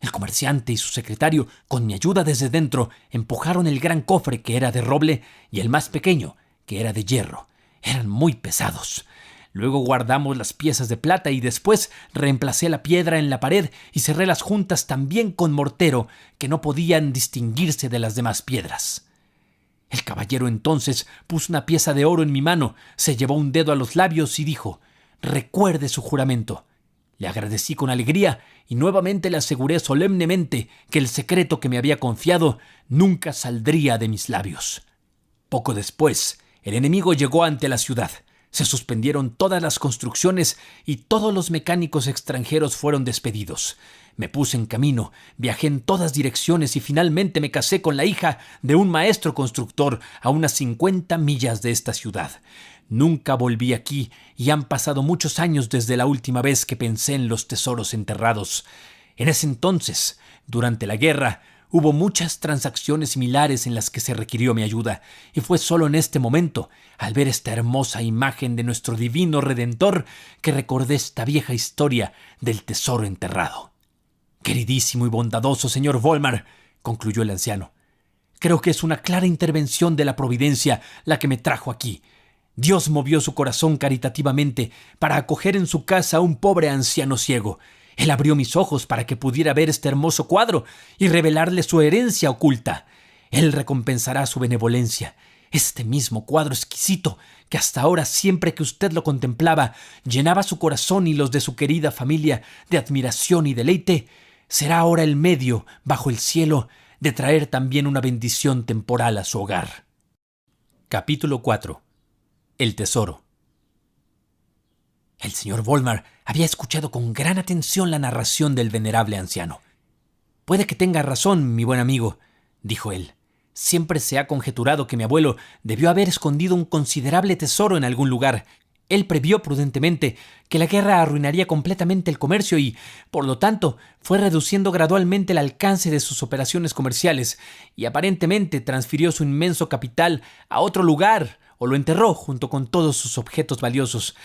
El comerciante y su secretario, con mi ayuda desde dentro, empujaron el gran cofre, que era de roble, y el más pequeño, que era de hierro. Eran muy pesados. Luego guardamos las piezas de plata y después reemplacé la piedra en la pared y cerré las juntas también con mortero, que no podían distinguirse de las demás piedras. El caballero entonces puso una pieza de oro en mi mano, se llevó un dedo a los labios y dijo: «Recuerde su juramento». Le agradecí con alegría y nuevamente le aseguré solemnemente que el secreto que me había confiado nunca saldría de mis labios. Poco después, el enemigo llegó ante la ciudad. Se suspendieron todas las construcciones y todos los mecánicos extranjeros fueron despedidos. Me puse en camino, viajé en todas direcciones y finalmente me casé con la hija de un maestro constructor a unas 50 millas de esta ciudad. Nunca volví aquí y han pasado muchos años desde la última vez que pensé en los tesoros enterrados. En ese entonces, durante la guerra, hubo muchas transacciones similares en las que se requirió mi ayuda, y fue solo en este momento, al ver esta hermosa imagen de nuestro divino Redentor, que recordé esta vieja historia del tesoro enterrado. «Queridísimo y bondadoso señor Volmar», concluyó el anciano, «creo que es una clara intervención de la providencia la que me trajo aquí. Dios movió su corazón caritativamente para acoger en su casa a un pobre anciano ciego. Él abrió mis ojos para que pudiera ver este hermoso cuadro y revelarle su herencia oculta. Él recompensará su benevolencia. Este mismo cuadro exquisito, que hasta ahora siempre que usted lo contemplaba llenaba su corazón y los de su querida familia de admiración y deleite, será ahora el medio, bajo el cielo, de traer también una bendición temporal a su hogar». Capítulo 4. El tesoro. El señor Volmar había escuchado con gran atención la narración del venerable anciano. «Puede que tenga razón, mi buen amigo», dijo él. «Siempre se ha conjeturado que mi abuelo debió haber escondido un considerable tesoro en algún lugar. Él previó prudentemente que la guerra arruinaría completamente el comercio y, por lo tanto, fue reduciendo gradualmente el alcance de sus operaciones comerciales y aparentemente transfirió su inmenso capital a otro lugar o lo enterró junto con todos sus objetos valiosos.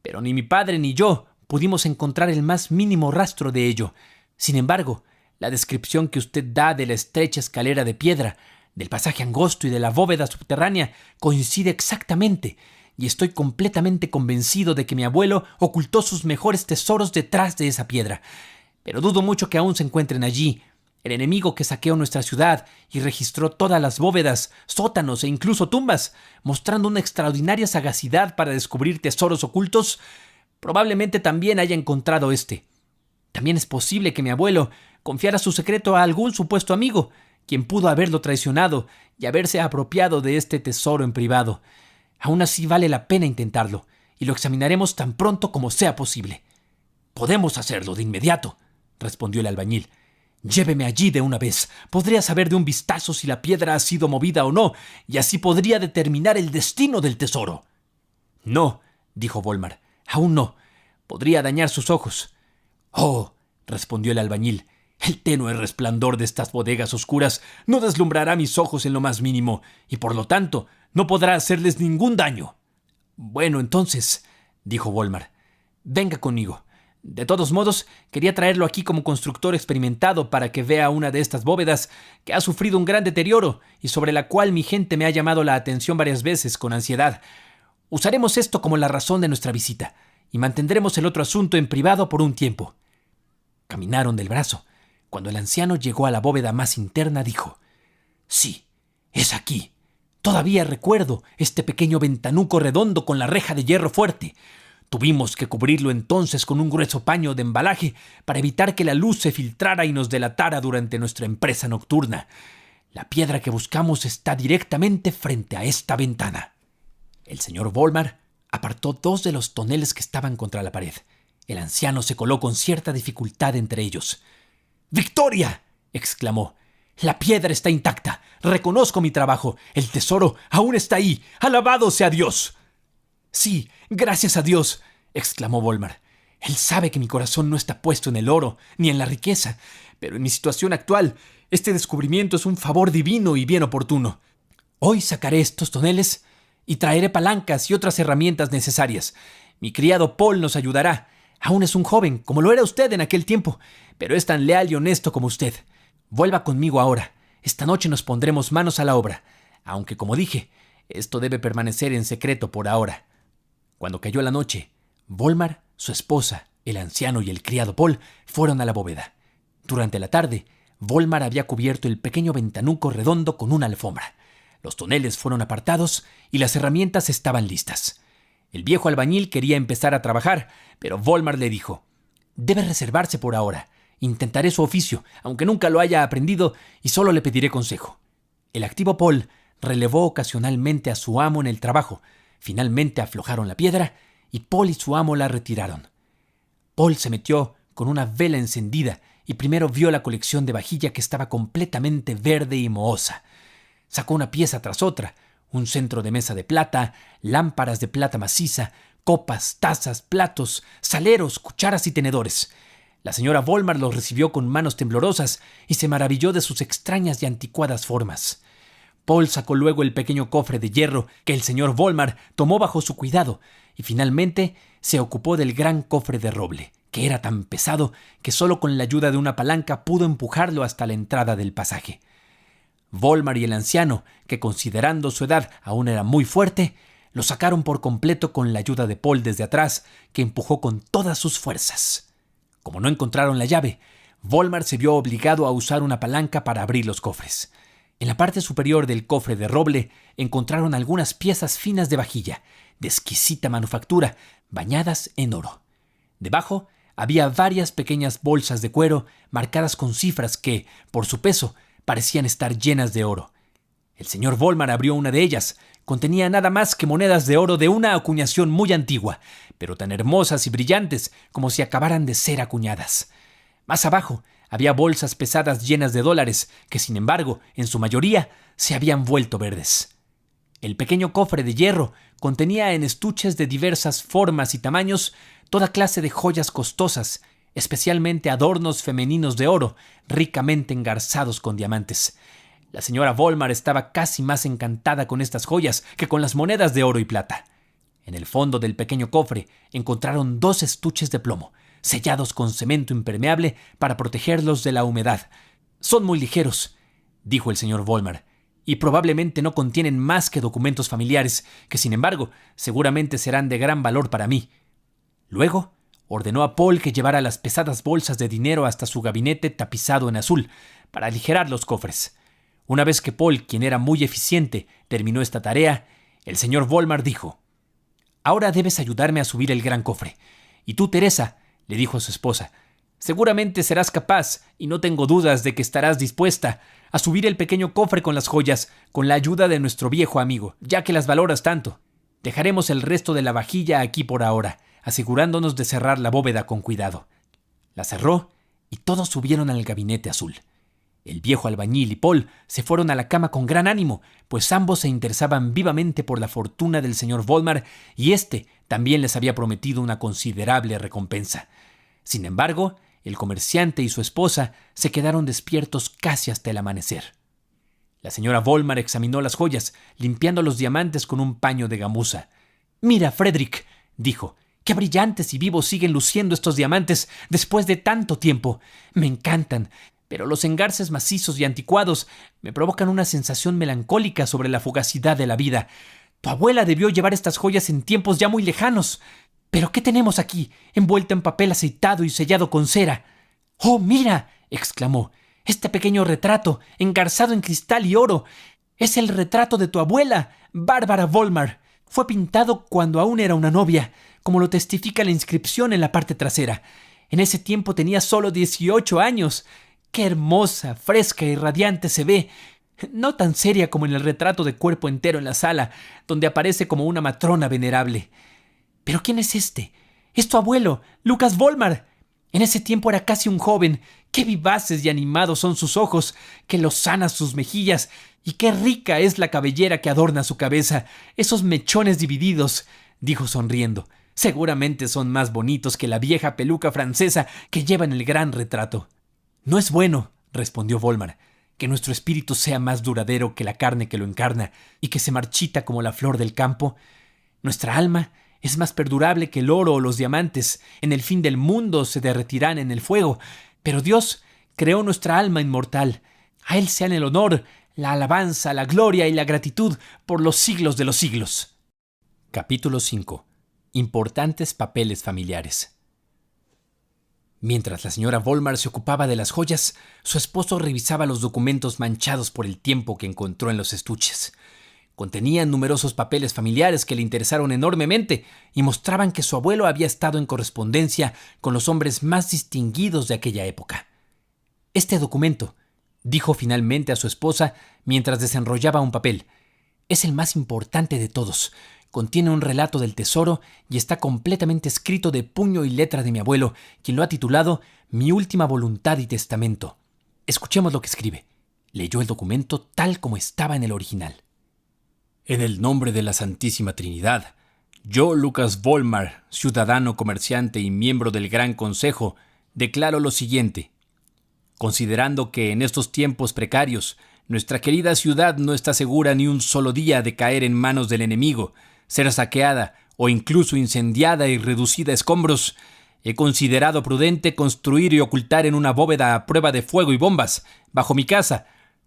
Pero ni mi padre ni yo pudimos encontrar el más mínimo rastro de ello. Sin embargo, la descripción que usted da de la estrecha escalera de piedra, del pasaje angosto y de la bóveda subterránea coincide exactamente, y estoy completamente convencido de que mi abuelo ocultó sus mejores tesoros detrás de esa piedra. Pero dudo mucho que aún se encuentren allí. El enemigo que saqueó nuestra ciudad y registró todas las bóvedas, sótanos e incluso tumbas, mostrando una extraordinaria sagacidad para descubrir tesoros ocultos, probablemente también haya encontrado este. También es posible que mi abuelo confiara su secreto a algún supuesto amigo, quien pudo haberlo traicionado y haberse apropiado de este tesoro en privado. Aún así vale la pena intentarlo, y lo examinaremos tan pronto como sea posible». «Podemos hacerlo de inmediato», respondió el albañil. «Lléveme allí de una vez. Podría saber de un vistazo si la piedra ha sido movida o no, y así podría determinar el destino del tesoro». «No», dijo Volmar, «aún no. Podría dañar sus ojos. «Oh», respondió el albañil, «el tenue resplandor de estas bodegas oscuras no deslumbrará mis ojos en lo más mínimo, y por lo tanto no podrá hacerles ningún daño». «Bueno, entonces», dijo Volmar, «venga conmigo. De todos modos, quería traerlo aquí como constructor experimentado para que vea una de estas bóvedas que ha sufrido un gran deterioro y sobre la cual mi gente me ha llamado la atención varias veces con ansiedad. Usaremos esto como la razón de nuestra visita y mantendremos el otro asunto en privado por un tiempo». Caminaron del brazo. Cuando el anciano llegó a la bóveda más interna, dijo: «Sí, es aquí. Todavía recuerdo este pequeño ventanuco redondo con la reja de hierro fuerte. Tuvimos que cubrirlo entonces con un grueso paño de embalaje para evitar que la luz se filtrara y nos delatara durante nuestra empresa nocturna. La piedra que buscamos está directamente frente a esta ventana». El señor Volmar apartó 2 de los toneles que estaban contra la pared. El anciano se coló con cierta dificultad entre ellos. «¡Victoria!», exclamó. «La piedra está intacta. Reconozco mi trabajo. El tesoro aún está ahí. ¡Alabado sea Dios!». «Sí, gracias a Dios», exclamó Volmar. «Él sabe que mi corazón no está puesto en el oro ni en la riqueza, pero en mi situación actual, este descubrimiento es un favor divino y bien oportuno. Hoy sacaré estos toneles y traeré palancas y otras herramientas necesarias. Mi criado Paul nos ayudará. Aún es un joven, como lo era usted en aquel tiempo, pero es tan leal y honesto como usted. Vuelva conmigo ahora. Esta noche nos pondremos manos a la obra, aunque, como dije, esto debe permanecer en secreto por ahora». Cuando cayó la noche, Volmar, su esposa, el anciano y el criado Paul fueron a la bóveda. Durante la tarde, Volmar había cubierto el pequeño ventanuco redondo con una alfombra. Los toneles fueron apartados y las herramientas estaban listas. El viejo albañil quería empezar a trabajar, pero Volmar le dijo: «Debe reservarse por ahora. Intentaré su oficio, aunque nunca lo haya aprendido, y solo le pediré consejo». El activo Paul relevó ocasionalmente a su amo en el trabajo. Finalmente aflojaron la piedra y Paul y su amo la retiraron. Paul se metió con una vela encendida y primero vio la colección de vajilla que estaba completamente verde y mohosa. Sacó una pieza tras otra: un centro de mesa de plata, lámparas de plata maciza, copas, tazas, platos, saleros, cucharas y tenedores. La señora Volmar los recibió con manos temblorosas y se maravilló de sus extrañas y anticuadas formas. Paul sacó luego el pequeño cofre de hierro que el señor Volmar tomó bajo su cuidado y finalmente se ocupó del gran cofre de roble, que era tan pesado que solo con la ayuda de una palanca pudo empujarlo hasta la entrada del pasaje. Volmar y el anciano, que considerando su edad aún era muy fuerte, lo sacaron por completo con la ayuda de Paul desde atrás, que empujó con todas sus fuerzas. Como no encontraron la llave, Volmar se vio obligado a usar una palanca para abrir los cofres. En la parte superior del cofre de roble encontraron algunas piezas finas de vajilla, de exquisita manufactura, bañadas en oro. Debajo había varias pequeñas bolsas de cuero marcadas con cifras que, por su peso, parecían estar llenas de oro. El señor Volmar abrió una de ellas. Contenía nada más que monedas de oro de una acuñación muy antigua, pero tan hermosas y brillantes como si acabaran de ser acuñadas. Más abajo había bolsas pesadas llenas de dólares que, sin embargo, en su mayoría se habían vuelto verdes. El pequeño cofre de hierro contenía en estuches de diversas formas y tamaños toda clase de joyas costosas, especialmente adornos femeninos de oro, ricamente engarzados con diamantes. La señora Volmar estaba casi más encantada con estas joyas que con las monedas de oro y plata. En el fondo del pequeño cofre encontraron 2 estuches de plomo, sellados con cemento impermeable para protegerlos de la humedad. «Son muy ligeros», dijo el señor Volmar, «y probablemente no contienen más que documentos familiares, que sin embargo seguramente serán de gran valor para mí». Luego ordenó a Paul que llevara las pesadas bolsas de dinero hasta su gabinete tapizado en azul, para aligerar los cofres. Una vez que Paul, quien era muy eficiente, terminó esta tarea, el señor Volmar dijo: «Ahora debes ayudarme a subir el gran cofre. Y tú, Teresa», le dijo a su esposa, «seguramente serás capaz, y no tengo dudas de que estarás dispuesta a subir el pequeño cofre con las joyas, con la ayuda de nuestro viejo amigo, ya que las valoras tanto. Dejaremos el resto de la vajilla aquí por ahora, asegurándonos de cerrar la bóveda con cuidado». La cerró y todos subieron al gabinete azul. El viejo albañil y Paul se fueron a la cama con gran ánimo, pues ambos se interesaban vivamente por la fortuna del señor Volmar y éste también les había prometido una considerable recompensa. Sin embargo, el comerciante y su esposa se quedaron despiertos casi hasta el amanecer. La señora Volmar examinó las joyas, limpiando los diamantes con un paño de gamuza. «Mira, Frederick», dijo, «qué brillantes y vivos siguen luciendo estos diamantes después de tanto tiempo. Me encantan, pero los engarces macizos y anticuados me provocan una sensación melancólica sobre la fugacidad de la vida. Tu abuela debió llevar estas joyas en tiempos ya muy lejanos. ¿Pero qué tenemos aquí, envuelto en papel aceitado y sellado con cera?» «¡Oh, mira!», exclamó. «Este pequeño retrato, engarzado en cristal y oro, es el retrato de tu abuela, Bárbara Volmar. Fue pintado cuando aún era una novia, como lo testifica la inscripción en la parte trasera. En ese tiempo tenía solo 18 años. Qué hermosa, fresca y radiante se ve. No tan seria como en el retrato de cuerpo entero en la sala, donde aparece como una matrona venerable. ¿Pero quién es este? Es tu abuelo, Lucas Volmar. En ese tiempo era casi un joven. Qué vivaces y animados son sus ojos, qué lozanas sus mejillas, y qué rica es la cabellera que adorna su cabeza. Esos mechones divididos», dijo sonriendo, «seguramente son más bonitos que la vieja peluca francesa que lleva en el gran retrato». «No es bueno», respondió Volmar, «que nuestro espíritu sea más duradero que la carne que lo encarna y que se marchita como la flor del campo. Nuestra alma es más perdurable que el oro o los diamantes. En el fin del mundo se derretirán en el fuego. Pero Dios creó nuestra alma inmortal. A Él sean el honor, la alabanza, la gloria y la gratitud por los siglos de los siglos». Capítulo 5. Importantes papeles familiares. Mientras la señora Volmar se ocupaba de las joyas, su esposo revisaba los documentos manchados por el tiempo que encontró en los estuches. Contenían numerosos papeles familiares que le interesaron enormemente y mostraban que su abuelo había estado en correspondencia con los hombres más distinguidos de aquella época. «Este documento», dijo finalmente a su esposa mientras desenrollaba un papel, «es el más importante de todos. Contiene un relato del tesoro y está completamente escrito de puño y letra de mi abuelo, quien lo ha titulado Mi última voluntad y testamento. Escuchemos lo que escribe». Leyó el documento tal como estaba en el original. «En el nombre de la Santísima Trinidad, yo, Lucas Volmar, ciudadano, comerciante y miembro del Gran Consejo, declaro lo siguiente. Considerando que en estos tiempos precarios nuestra querida ciudad no está segura ni un solo día de caer en manos del enemigo, ser saqueada o incluso incendiada y reducida a escombros, he considerado prudente construir y ocultar en una bóveda a prueba de fuego y bombas, bajo mi casa,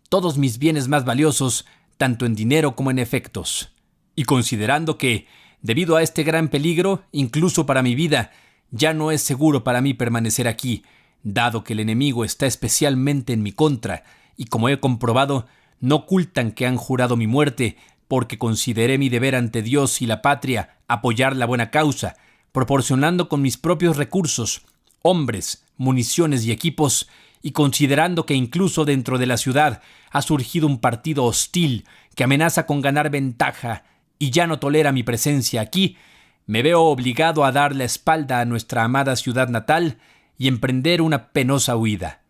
todos mis bienes más valiosos, tanto en dinero como en efectos. Y considerando que, debido a este gran peligro, incluso para mi vida, ya no es seguro para mí permanecer aquí, dado que el enemigo está especialmente en mi contra, y como he comprobado, no ocultan que han jurado mi muerte, porque consideré mi deber ante Dios y la patria apoyar la buena causa, proporcionando con mis propios recursos, hombres, municiones y equipos, y considerando que incluso dentro de la ciudad ha surgido un partido hostil que amenaza con ganar ventaja y ya no tolera mi presencia aquí, me veo obligado a dar la espalda a nuestra amada ciudad natal y emprender una penosa huida.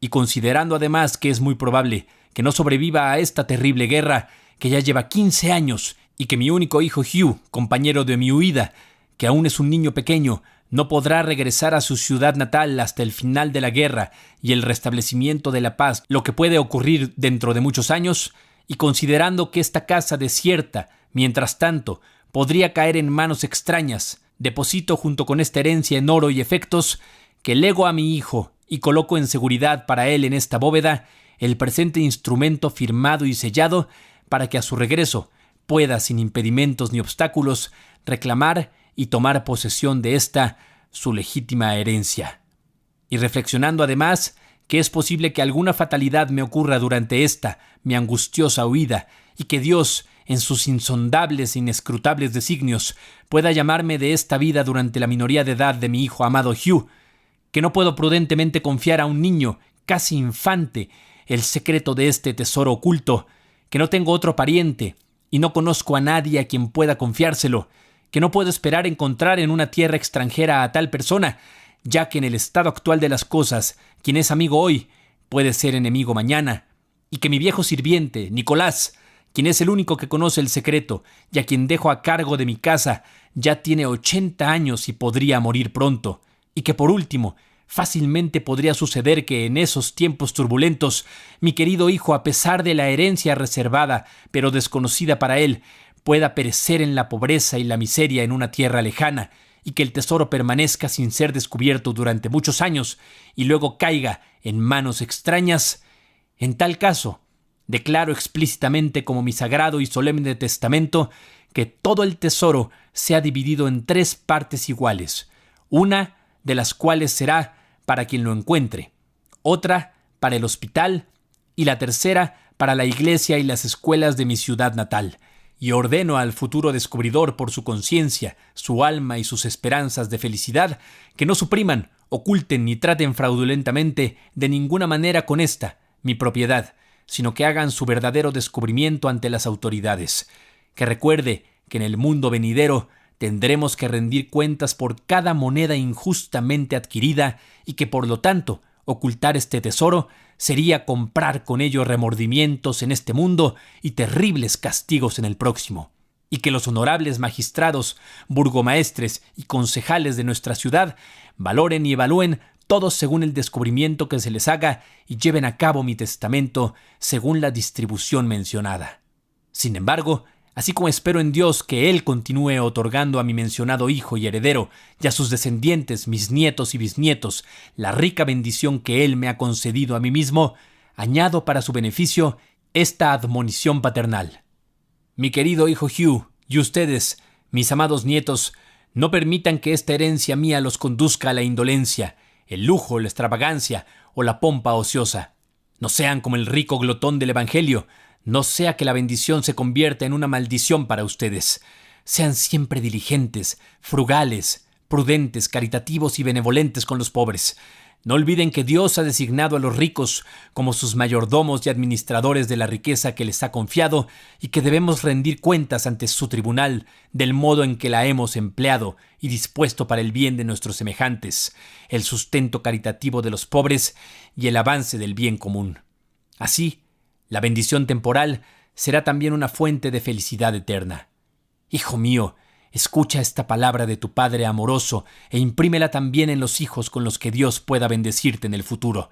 Y considerando además que es muy probable que no sobreviva a esta terrible guerra, que ya lleva 15 años, y que mi único hijo Hugh, compañero de mi huida, que aún es un niño pequeño, no podrá regresar a su ciudad natal hasta el final de la guerra y el restablecimiento de la paz, lo que puede ocurrir dentro de muchos años, y considerando que esta casa desierta, mientras tanto, podría caer en manos extrañas, deposito junto con esta herencia en oro y efectos, que lego a mi hijo y coloco en seguridad para él en esta bóveda el presente instrumento firmado y sellado para que a su regreso pueda, sin impedimentos ni obstáculos, reclamar y tomar posesión de esta, su legítima herencia. Y reflexionando además que es posible que alguna fatalidad me ocurra durante esta, mi angustiosa huida, y que Dios, en sus insondables e inescrutables designios, pueda llamarme de esta vida durante la minoría de edad de mi hijo amado Hugh, que no puedo prudentemente confiar a un niño, casi infante, el secreto de este tesoro oculto, que no tengo otro pariente, y no conozco a nadie a quien pueda confiárselo, que no puedo esperar encontrar en una tierra extranjera a tal persona, ya que en el estado actual de las cosas, quien es amigo hoy, puede ser enemigo mañana, y que mi viejo sirviente, Nicolás, quien es el único que conoce el secreto y a quien dejo a cargo de mi casa, ya tiene 80 años y podría morir pronto, y que por último, fácilmente podría suceder que en esos tiempos turbulentos, mi querido hijo, a pesar de la herencia reservada, pero desconocida para él, pueda perecer en la pobreza y la miseria en una tierra lejana, y que el tesoro permanezca sin ser descubierto durante muchos años, y luego caiga en manos extrañas. En tal caso, declaro explícitamente como mi sagrado y solemne testamento que todo el tesoro sea dividido en 3 partes iguales, una de las cuales será para quien lo encuentre, otra para el hospital y la tercera para la iglesia y las escuelas de mi ciudad natal. Y ordeno al futuro descubridor por su conciencia, su alma y sus esperanzas de felicidad que no supriman, oculten ni traten fraudulentamente de ninguna manera con esta, mi propiedad, sino que hagan su verdadero descubrimiento ante las autoridades. Que recuerde que en el mundo venidero tendremos que rendir cuentas por cada moneda injustamente adquirida y que por lo tanto ocultar este tesoro sería comprar con ello remordimientos en este mundo y terribles castigos en el próximo, y que los honorables magistrados, burgomaestres y concejales de nuestra ciudad valoren y evalúen todos según el descubrimiento que se les haga y lleven a cabo mi testamento según la distribución mencionada. Sin embargo, así como espero en Dios que Él continúe otorgando a mi mencionado hijo y heredero y a sus descendientes, mis nietos y bisnietos, la rica bendición que Él me ha concedido a mí mismo, añado para su beneficio esta admonición paternal. Mi querido hijo Hugh, y ustedes, mis amados nietos, no permitan que esta herencia mía los conduzca a la indolencia, el lujo, la extravagancia o la pompa ociosa. No sean como el rico glotón del Evangelio, no sea que la bendición se convierta en una maldición para ustedes. Sean siempre diligentes, frugales, prudentes, caritativos y benevolentes con los pobres. No olviden que Dios ha designado a los ricos como sus mayordomos y administradores de la riqueza que les ha confiado y que debemos rendir cuentas ante su tribunal del modo en que la hemos empleado y dispuesto para el bien de nuestros semejantes, el sustento caritativo de los pobres y el avance del bien común. Así, la bendición temporal será también una fuente de felicidad eterna. Hijo mío, escucha esta palabra de tu Padre amoroso e imprímela también en los hijos con los que Dios pueda bendecirte en el futuro.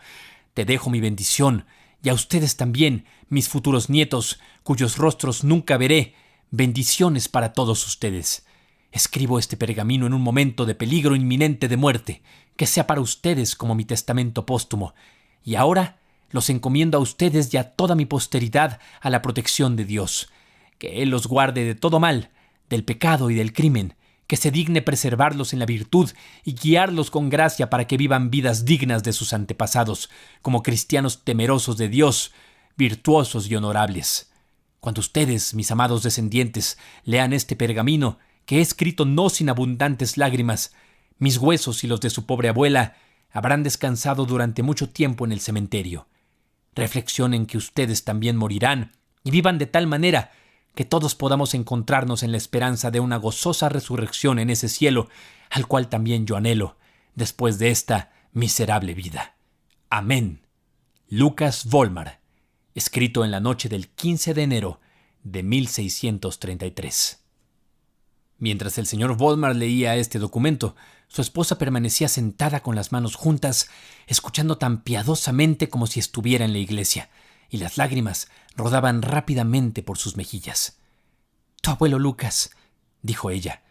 Te dejo mi bendición, y a ustedes también, mis futuros nietos, cuyos rostros nunca veré. Bendiciones para todos ustedes. Escribo este pergamino en un momento de peligro inminente de muerte, que sea para ustedes como mi testamento póstumo. Y ahora los encomiendo a ustedes y a toda mi posteridad a la protección de Dios. Que Él los guarde de todo mal, del pecado y del crimen, que se digne preservarlos en la virtud y guiarlos con gracia para que vivan vidas dignas de sus antepasados, como cristianos temerosos de Dios, virtuosos y honorables. Cuando ustedes, mis amados descendientes, lean este pergamino, que he escrito no sin abundantes lágrimas, mis huesos y los de su pobre abuela habrán descansado durante mucho tiempo en el cementerio. Reflexionen que ustedes también morirán y vivan de tal manera que todos podamos encontrarnos en la esperanza de una gozosa resurrección en ese cielo, al cual también yo anhelo, después de esta miserable vida. Amén. Lucas Volmar, escrito en la noche del 15 de enero de 1633. Mientras el señor Volmar leía este documento, su esposa permanecía sentada con las manos juntas, escuchando tan piadosamente como si estuviera en la iglesia, y las lágrimas rodaban rápidamente por sus mejillas. «Tu abuelo Lucas», dijo ella,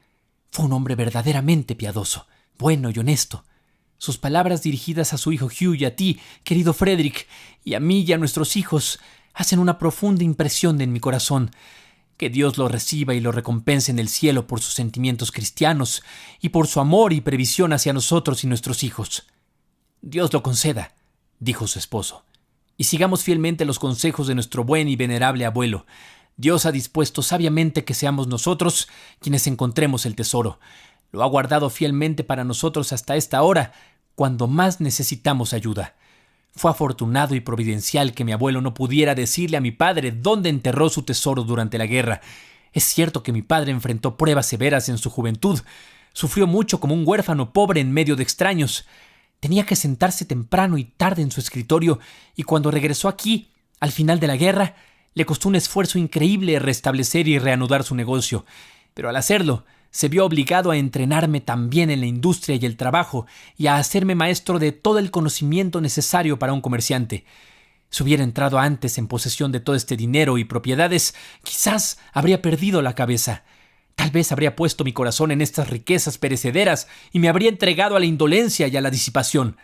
«fue un hombre verdaderamente piadoso, bueno y honesto. Sus palabras dirigidas a su hijo Hugh y a ti, querido Frederick, y a mí y a nuestros hijos, hacen una profunda impresión en mi corazón. Que Dios lo reciba y lo recompense en el cielo por sus sentimientos cristianos y por su amor y previsión hacia nosotros y nuestros hijos». «Dios lo conceda», dijo su esposo, «y sigamos fielmente los consejos de nuestro buen y venerable abuelo. Dios ha dispuesto sabiamente que seamos nosotros quienes encontremos el tesoro. Lo ha guardado fielmente para nosotros hasta esta hora, cuando más necesitamos ayuda. Fue afortunado y providencial que mi abuelo no pudiera decirle a mi padre dónde enterró su tesoro durante la guerra. Es cierto que mi padre enfrentó pruebas severas en su juventud. Sufrió mucho como un huérfano pobre en medio de extraños. Tenía que sentarse temprano y tarde en su escritorio, y cuando regresó aquí, al final de la guerra, le costó un esfuerzo increíble restablecer y reanudar su negocio. Pero al hacerlo, se vio obligado a entrenarme también en la industria y el trabajo y a hacerme maestro de todo el conocimiento necesario para un comerciante. Si hubiera entrado antes en posesión de todo este dinero y propiedades, quizás habría perdido la cabeza. Tal vez habría puesto mi corazón en estas riquezas perecederas y me habría entregado a la indolencia y a la disipación.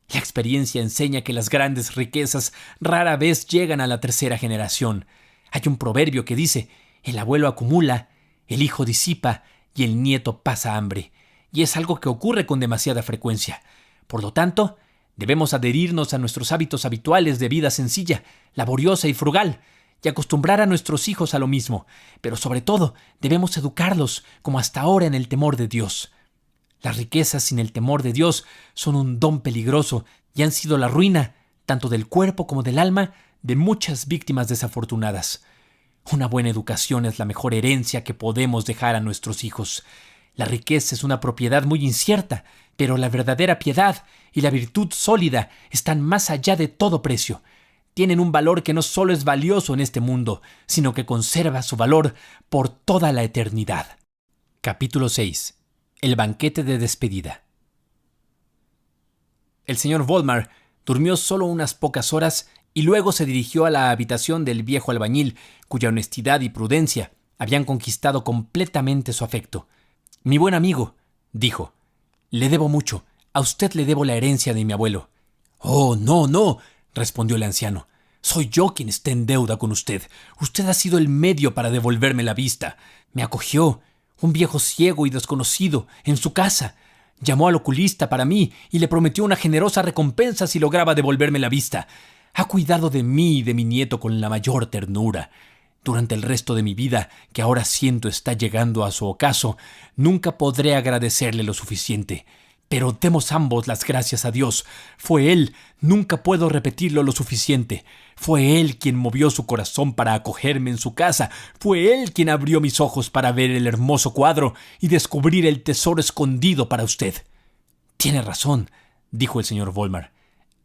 La experiencia enseña que las grandes riquezas rara vez llegan a la tercera generación. Hay un proverbio que dice: el abuelo acumula, el hijo disipa y el nieto pasa hambre. Y es algo que ocurre con demasiada frecuencia. Por lo tanto, debemos adherirnos a nuestros hábitos habituales de vida sencilla, laboriosa y frugal, y acostumbrar a nuestros hijos a lo mismo, pero sobre todo debemos educarlos, como hasta ahora, en el temor de Dios. Las riquezas sin el temor de Dios son un don peligroso y han sido la ruina, tanto del cuerpo como del alma, de muchas víctimas desafortunadas. Una buena educación es la mejor herencia que podemos dejar a nuestros hijos. La riqueza es una propiedad muy incierta, pero la verdadera piedad y la virtud sólida están más allá de todo precio. Tienen un valor que no solo es valioso en este mundo, sino que conserva su valor por toda la eternidad. Capítulo 6. El banquete de despedida. El señor Volmar durmió solo unas pocas horas y luego se dirigió a la habitación del viejo albañil, cuya honestidad y prudencia habían conquistado completamente su afecto. «Mi buen amigo», dijo, «le debo mucho. A usted le debo la herencia de mi abuelo». «Oh, no, no», respondió el anciano. «Soy yo quien está en deuda con usted. Usted ha sido el medio para devolverme la vista. Me acogió, un viejo ciego y desconocido, en su casa. Llamó al oculista para mí y le prometió una generosa recompensa si lograba devolverme la vista. Ha cuidado de mí y de mi nieto con la mayor ternura. Durante el resto de mi vida, que ahora siento está llegando a su ocaso, nunca podré agradecerle lo suficiente. Pero demos ambos las gracias a Dios. Fue Él, nunca puedo repetirlo lo suficiente. Fue Él quien movió su corazón para acogerme en su casa. Fue Él quien abrió mis ojos para ver el hermoso cuadro y descubrir el tesoro escondido para usted». «Tiene razón», dijo el señor Volmar.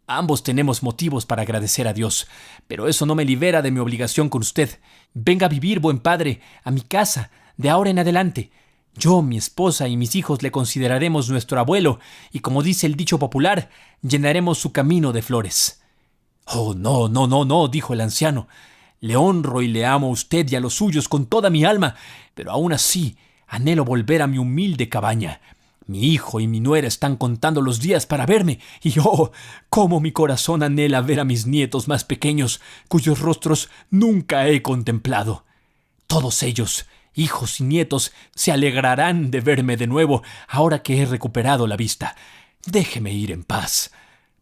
«Ambos tenemos motivos para agradecer a Dios, pero eso no me libera de mi obligación con usted. Venga a vivir, buen padre, a mi casa, de ahora en adelante. Yo, mi esposa y mis hijos le consideraremos nuestro abuelo y, como dice el dicho popular, llenaremos su camino de flores». «Oh, no, no, no, no», dijo el anciano. «Le honro y le amo a usted y a los suyos con toda mi alma, pero aún así anhelo volver a mi humilde cabaña. Mi hijo y mi nuera están contando los días para verme, y ¡oh!, cómo mi corazón anhela ver a mis nietos más pequeños, cuyos rostros nunca he contemplado. Todos ellos, hijos y nietos, se alegrarán de verme de nuevo ahora que he recuperado la vista. Déjeme ir en paz.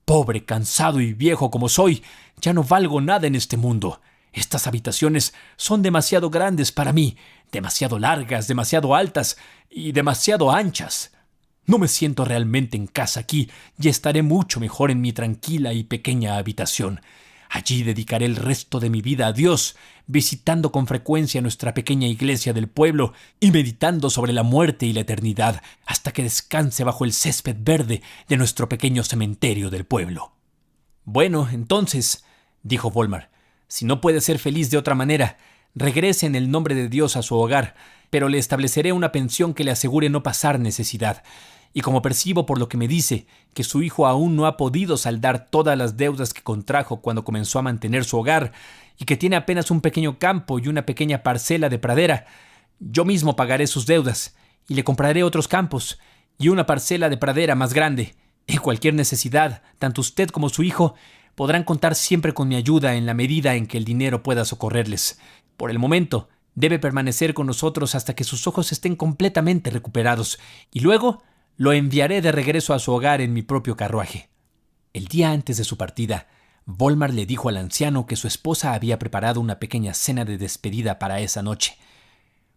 Pobre, cansado y viejo como soy, ya no valgo nada en este mundo. Estas habitaciones son demasiado grandes para mí, demasiado largas, demasiado altas y demasiado anchas. No me siento realmente en casa aquí y estaré mucho mejor en mi tranquila y pequeña habitación. Allí dedicaré el resto de mi vida a Dios, visitando con frecuencia nuestra pequeña iglesia del pueblo y meditando sobre la muerte y la eternidad hasta que descanse bajo el césped verde de nuestro pequeño cementerio del pueblo». «Bueno, entonces», dijo Volmar, «si no puede ser feliz de otra manera, regrese en el nombre de Dios a su hogar, pero le estableceré una pensión que le asegure no pasar necesidad. Y como percibo por lo que me dice que su hijo aún no ha podido saldar todas las deudas que contrajo cuando comenzó a mantener su hogar y que tiene apenas un pequeño campo y una pequeña parcela de pradera, yo mismo pagaré sus deudas y le compraré otros campos y una parcela de pradera más grande. En cualquier necesidad, tanto usted como su hijo podrán contar siempre con mi ayuda en la medida en que el dinero pueda socorrerles. Por el momento, debe permanecer con nosotros hasta que sus ojos estén completamente recuperados y luego lo enviaré de regreso a su hogar en mi propio carruaje». El día antes de su partida, Volmar le dijo al anciano que su esposa había preparado una pequeña cena de despedida para esa noche.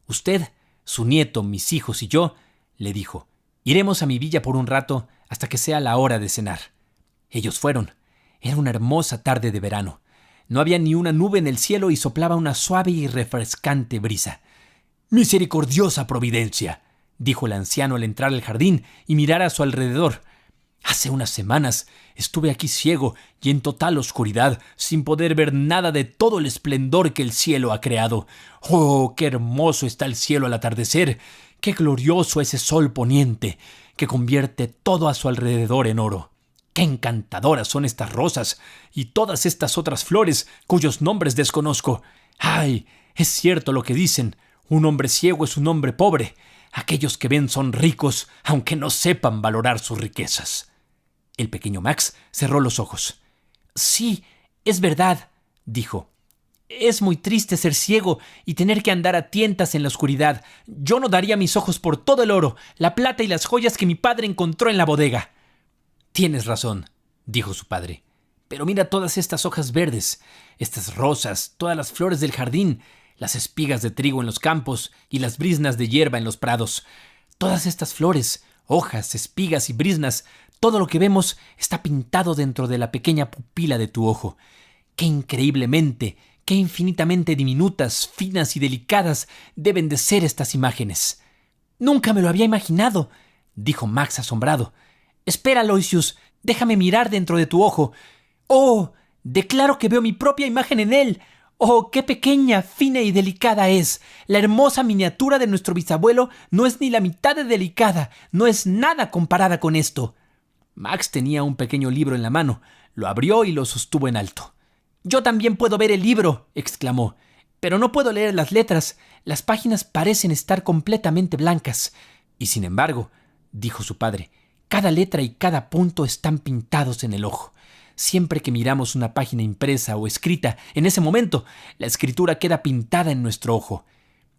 «Usted, su nieto, mis hijos y yo», le dijo, «iremos a mi villa por un rato hasta que sea la hora de cenar». Ellos fueron. Era una hermosa tarde de verano. No había ni una nube en el cielo y soplaba una suave y refrescante brisa. «Misericordiosa providencia», dijo el anciano al entrar al jardín y mirar a su alrededor. Hace unas semanas estuve aquí ciego y en total oscuridad, sin poder ver nada de todo el esplendor que el cielo ha creado. ¡Oh, qué hermoso está el cielo al atardecer! ¡Qué glorioso ese sol poniente, que convierte todo a su alrededor en oro! ¡Qué encantadoras son estas rosas y todas estas otras flores cuyos nombres desconozco! ¡Ay! Es cierto lo que dicen. Un hombre ciego es un hombre pobre. Aquellos que ven son ricos, aunque no sepan valorar sus riquezas. El pequeño Max cerró los ojos. «Sí, es verdad», dijo. «Es muy triste ser ciego y tener que andar a tientas en la oscuridad. Yo no daría mis ojos por todo el oro, la plata y las joyas que mi padre encontró en la bodega». «Tienes razón», dijo su padre. «Pero mira todas estas hojas verdes, estas rosas, todas las flores del jardín, las espigas de trigo en los campos y las briznas de hierba en los prados. Todas estas flores, hojas, espigas y briznas, todo lo que vemos está pintado dentro de la pequeña pupila de tu ojo. ¡Qué increíblemente, qué infinitamente diminutas, finas y delicadas deben de ser estas imágenes! «Nunca me lo había imaginado», dijo Max asombrado. «Espera, Aloysius, déjame mirar dentro de tu ojo. ¡Oh! Declaro que veo mi propia imagen en él. ¡Oh, qué pequeña, fina y delicada es! La hermosa miniatura de nuestro bisabuelo no es ni la mitad de delicada, no es nada comparada con esto». Max tenía un pequeño libro en la mano, lo abrió y lo sostuvo en alto. «Yo también puedo ver el libro», exclamó, «pero no puedo leer las letras. Las páginas parecen estar completamente blancas». «Y sin embargo», dijo su padre, «cada letra y cada punto están pintados en el ojo. Siempre que miramos una página impresa o escrita, en ese momento, la escritura queda pintada en nuestro ojo».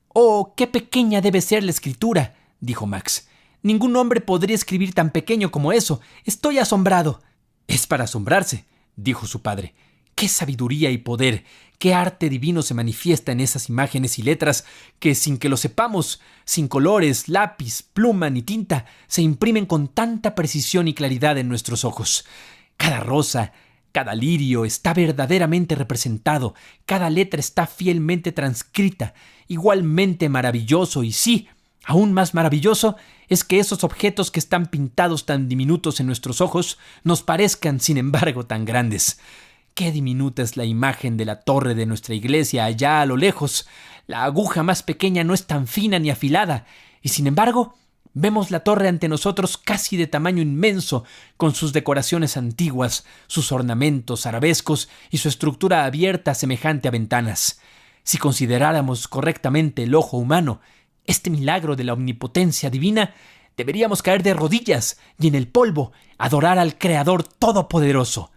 «Oh, qué pequeña debe ser la escritura», dijo Max. «Ningún hombre podría escribir tan pequeño como eso. Estoy asombrado». «Es para asombrarse», dijo su padre. «Qué sabiduría y poder, qué arte divino se manifiesta en esas imágenes y letras que, sin que lo sepamos, sin colores, lápiz, pluma ni tinta, se imprimen con tanta precisión y claridad en nuestros ojos. Cada rosa, cada lirio está verdaderamente representado, cada letra está fielmente transcrita, igualmente maravilloso y sí, aún más maravilloso es que esos objetos que están pintados tan diminutos en nuestros ojos nos parezcan, sin embargo, tan grandes. Qué diminuta es la imagen de la torre de nuestra iglesia allá a lo lejos. La aguja más pequeña no es tan fina ni afilada, y sin embargo, vemos la torre ante nosotros casi de tamaño inmenso, con sus decoraciones antiguas, sus ornamentos arabescos y su estructura abierta semejante a ventanas. Si consideráramos correctamente el ojo humano, este milagro de la omnipotencia divina, deberíamos caer de rodillas y en el polvo adorar al Creador Todopoderoso».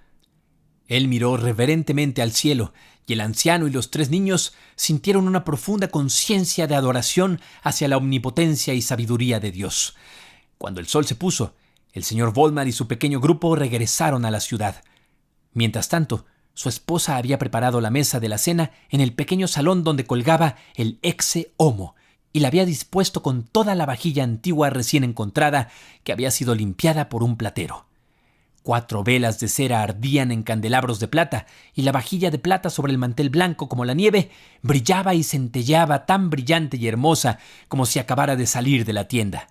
Él miró reverentemente al cielo, y el anciano y los 3 niños sintieron una profunda conciencia de adoración hacia la omnipotencia y sabiduría de Dios. Cuando el sol se puso, el señor Volmar y su pequeño grupo regresaron a la ciudad. Mientras tanto, su esposa había preparado la mesa de la cena en el pequeño salón donde colgaba el Ecce Homo, y la había dispuesto con toda la vajilla antigua recién encontrada que había sido limpiada por un platero. 4 velas de cera ardían en candelabros de plata, y la vajilla de plata sobre el mantel blanco como la nieve brillaba y centelleaba tan brillante y hermosa como si acabara de salir de la tienda.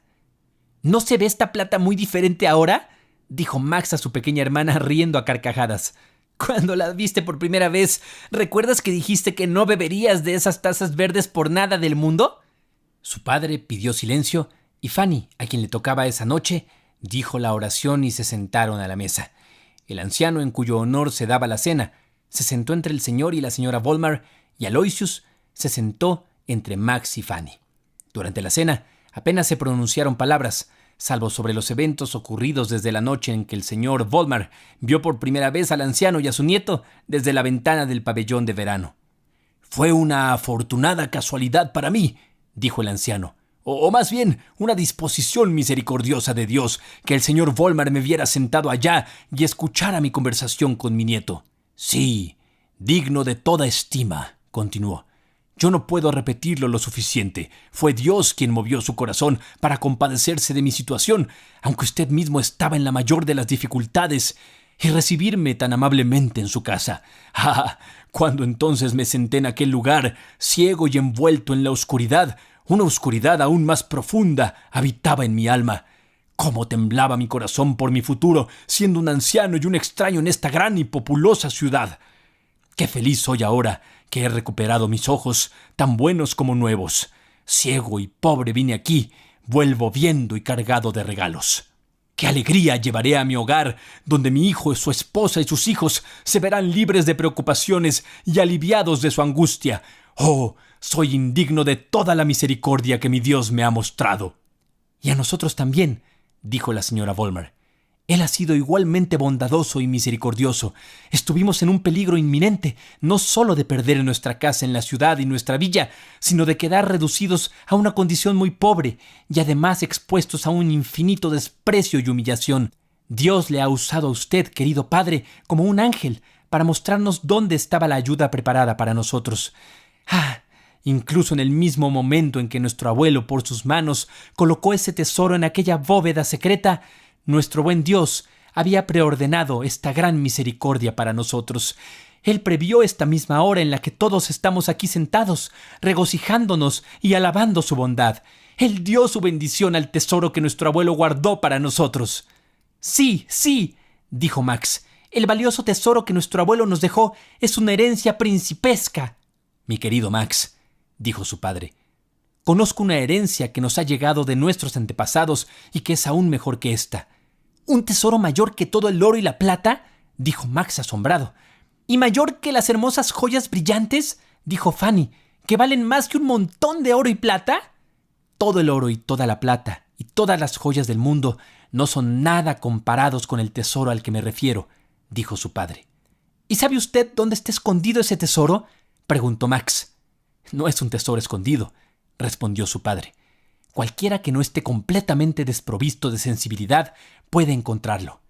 «¿No se ve esta plata muy diferente ahora?», dijo Max a su pequeña hermana riendo a carcajadas. «Cuando la viste por primera vez, ¿recuerdas que dijiste que no beberías de esas tazas verdes por nada del mundo?». Su padre pidió silencio y Fanny, a quien le tocaba esa noche, dijo la oración y se sentaron a la mesa. El anciano en cuyo honor se daba la cena se sentó entre el señor y la señora Volmar, y Aloysius se sentó entre Max y Fanny. Durante la cena apenas se pronunciaron palabras, salvo sobre los eventos ocurridos desde la noche en que el señor Volmar vio por primera vez al anciano y a su nieto desde la ventana del pabellón de verano. «Fue una afortunada casualidad para mí», dijo el anciano, o más bien una disposición misericordiosa de Dios, que el señor Volmar me viera sentado allá y escuchara mi conversación con mi nieto. «Sí, digno de toda estima», continuó. «Yo no puedo repetirlo lo suficiente. Fue Dios quien movió su corazón para compadecerse de mi situación, aunque usted mismo estaba en la mayor de las dificultades, y recibirme tan amablemente en su casa. ¡Ah! Cuando entonces me senté en aquel lugar, ciego y envuelto en la oscuridad, una oscuridad aún más profunda habitaba en mi alma. Cómo temblaba mi corazón por mi futuro, siendo un anciano y un extraño en esta gran y populosa ciudad. Qué feliz soy ahora que he recuperado mis ojos, tan buenos como nuevos. Ciego y pobre vine aquí, vuelvo viendo y cargado de regalos. ¡Qué alegría llevaré a mi hogar, donde mi hijo, su esposa y sus hijos se verán libres de preocupaciones y aliviados de su angustia! ¡Oh, soy indigno de toda la misericordia que mi Dios me ha mostrado! Y a nosotros también, dijo la señora Vollmar. Él ha sido igualmente bondadoso y misericordioso. Estuvimos en un peligro inminente, no solo de perder nuestra casa en la ciudad y nuestra villa, sino de quedar reducidos a una condición muy pobre y además expuestos a un infinito desprecio y humillación. Dios le ha usado a usted, querido padre, como un ángel, para mostrarnos dónde estaba la ayuda preparada para nosotros. Incluso en el mismo momento en que nuestro abuelo, por sus manos, colocó ese tesoro en aquella bóveda secreta, nuestro buen Dios había preordenado esta gran misericordia para nosotros. Él previó esta misma hora en la que todos estamos aquí sentados, regocijándonos y alabando su bondad. Él dio su bendición al tesoro que nuestro abuelo guardó para nosotros. Sí, sí, dijo Max. El valioso tesoro que nuestro abuelo nos dejó es una herencia principesca. Mi querido Max, dijo su padre, conozco una herencia que nos ha llegado de nuestros antepasados y que es aún mejor que esta. ¿Un tesoro mayor que todo el oro y la plata?, dijo Max asombrado. ¿Y mayor que las hermosas joyas brillantes?, dijo Fanny, ¿que valen más que un montón de oro y plata? Todo el oro y toda la plata y todas las joyas del mundo no son nada comparados con el tesoro al que me refiero, dijo su padre. ¿Y sabe usted dónde está escondido ese tesoro?, preguntó Max. No es un tesoro escondido, respondió su padre. Cualquiera que no esté completamente desprovisto de sensibilidad puede encontrarlo.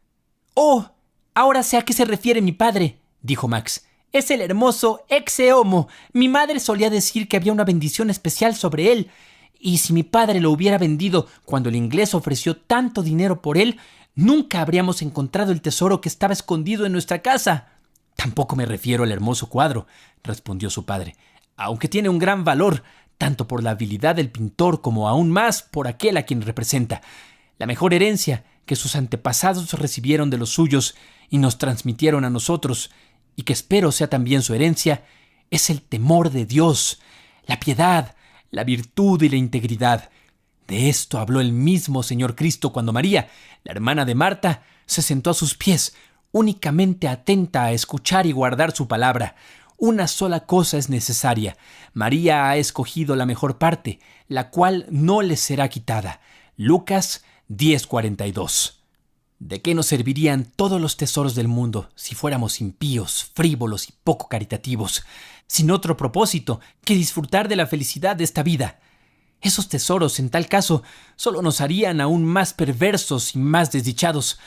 ¡Oh! Ahora sé a qué se refiere mi padre, dijo Max. Es el hermoso Ecce Homo. Mi madre solía decir que había una bendición especial sobre él. Y si mi padre lo hubiera vendido cuando el inglés ofreció tanto dinero por él, nunca habríamos encontrado el tesoro que estaba escondido en nuestra casa. Tampoco me refiero al hermoso cuadro, respondió su padre, aunque tiene un gran valor, tanto por la habilidad del pintor como aún más por aquel a quien representa. La mejor herencia que sus antepasados recibieron de los suyos y nos transmitieron a nosotros, y que espero sea también su herencia, es el temor de Dios, la piedad, la virtud y la integridad. De esto habló el mismo Señor Cristo cuando María, la hermana de Marta, se sentó a sus pies, únicamente atenta a escuchar y guardar su palabra. Una sola cosa es necesaria. María ha escogido la mejor parte, la cual no le será quitada. Lucas 10:42. ¿De qué nos servirían todos los tesoros del mundo si fuéramos impíos, frívolos y poco caritativos, sin otro propósito que disfrutar de la felicidad de esta vida? Esos tesoros, en tal caso, solo nos harían aún más perversos y más desdichados.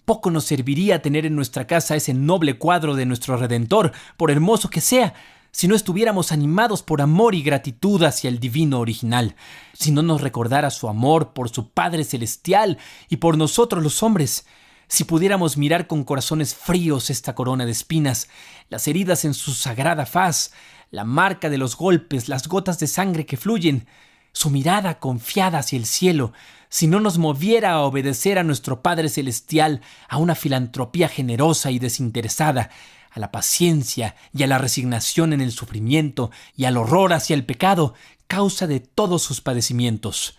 Poco nos serviría tener en nuestra casa ese noble cuadro de nuestro Redentor, por hermoso que sea, si no estuviéramos animados por amor y gratitud hacia el divino original, si no nos recordara su amor por su Padre Celestial y por nosotros los hombres, si pudiéramos mirar con corazones fríos esta corona de espinas, las heridas en su sagrada faz, la marca de los golpes, las gotas de sangre que fluyen, su mirada confiada hacia el cielo, si no nos moviera a obedecer a nuestro Padre Celestial, a una filantropía generosa y desinteresada, a la paciencia y a la resignación en el sufrimiento y al horror hacia el pecado, causa de todos sus padecimientos.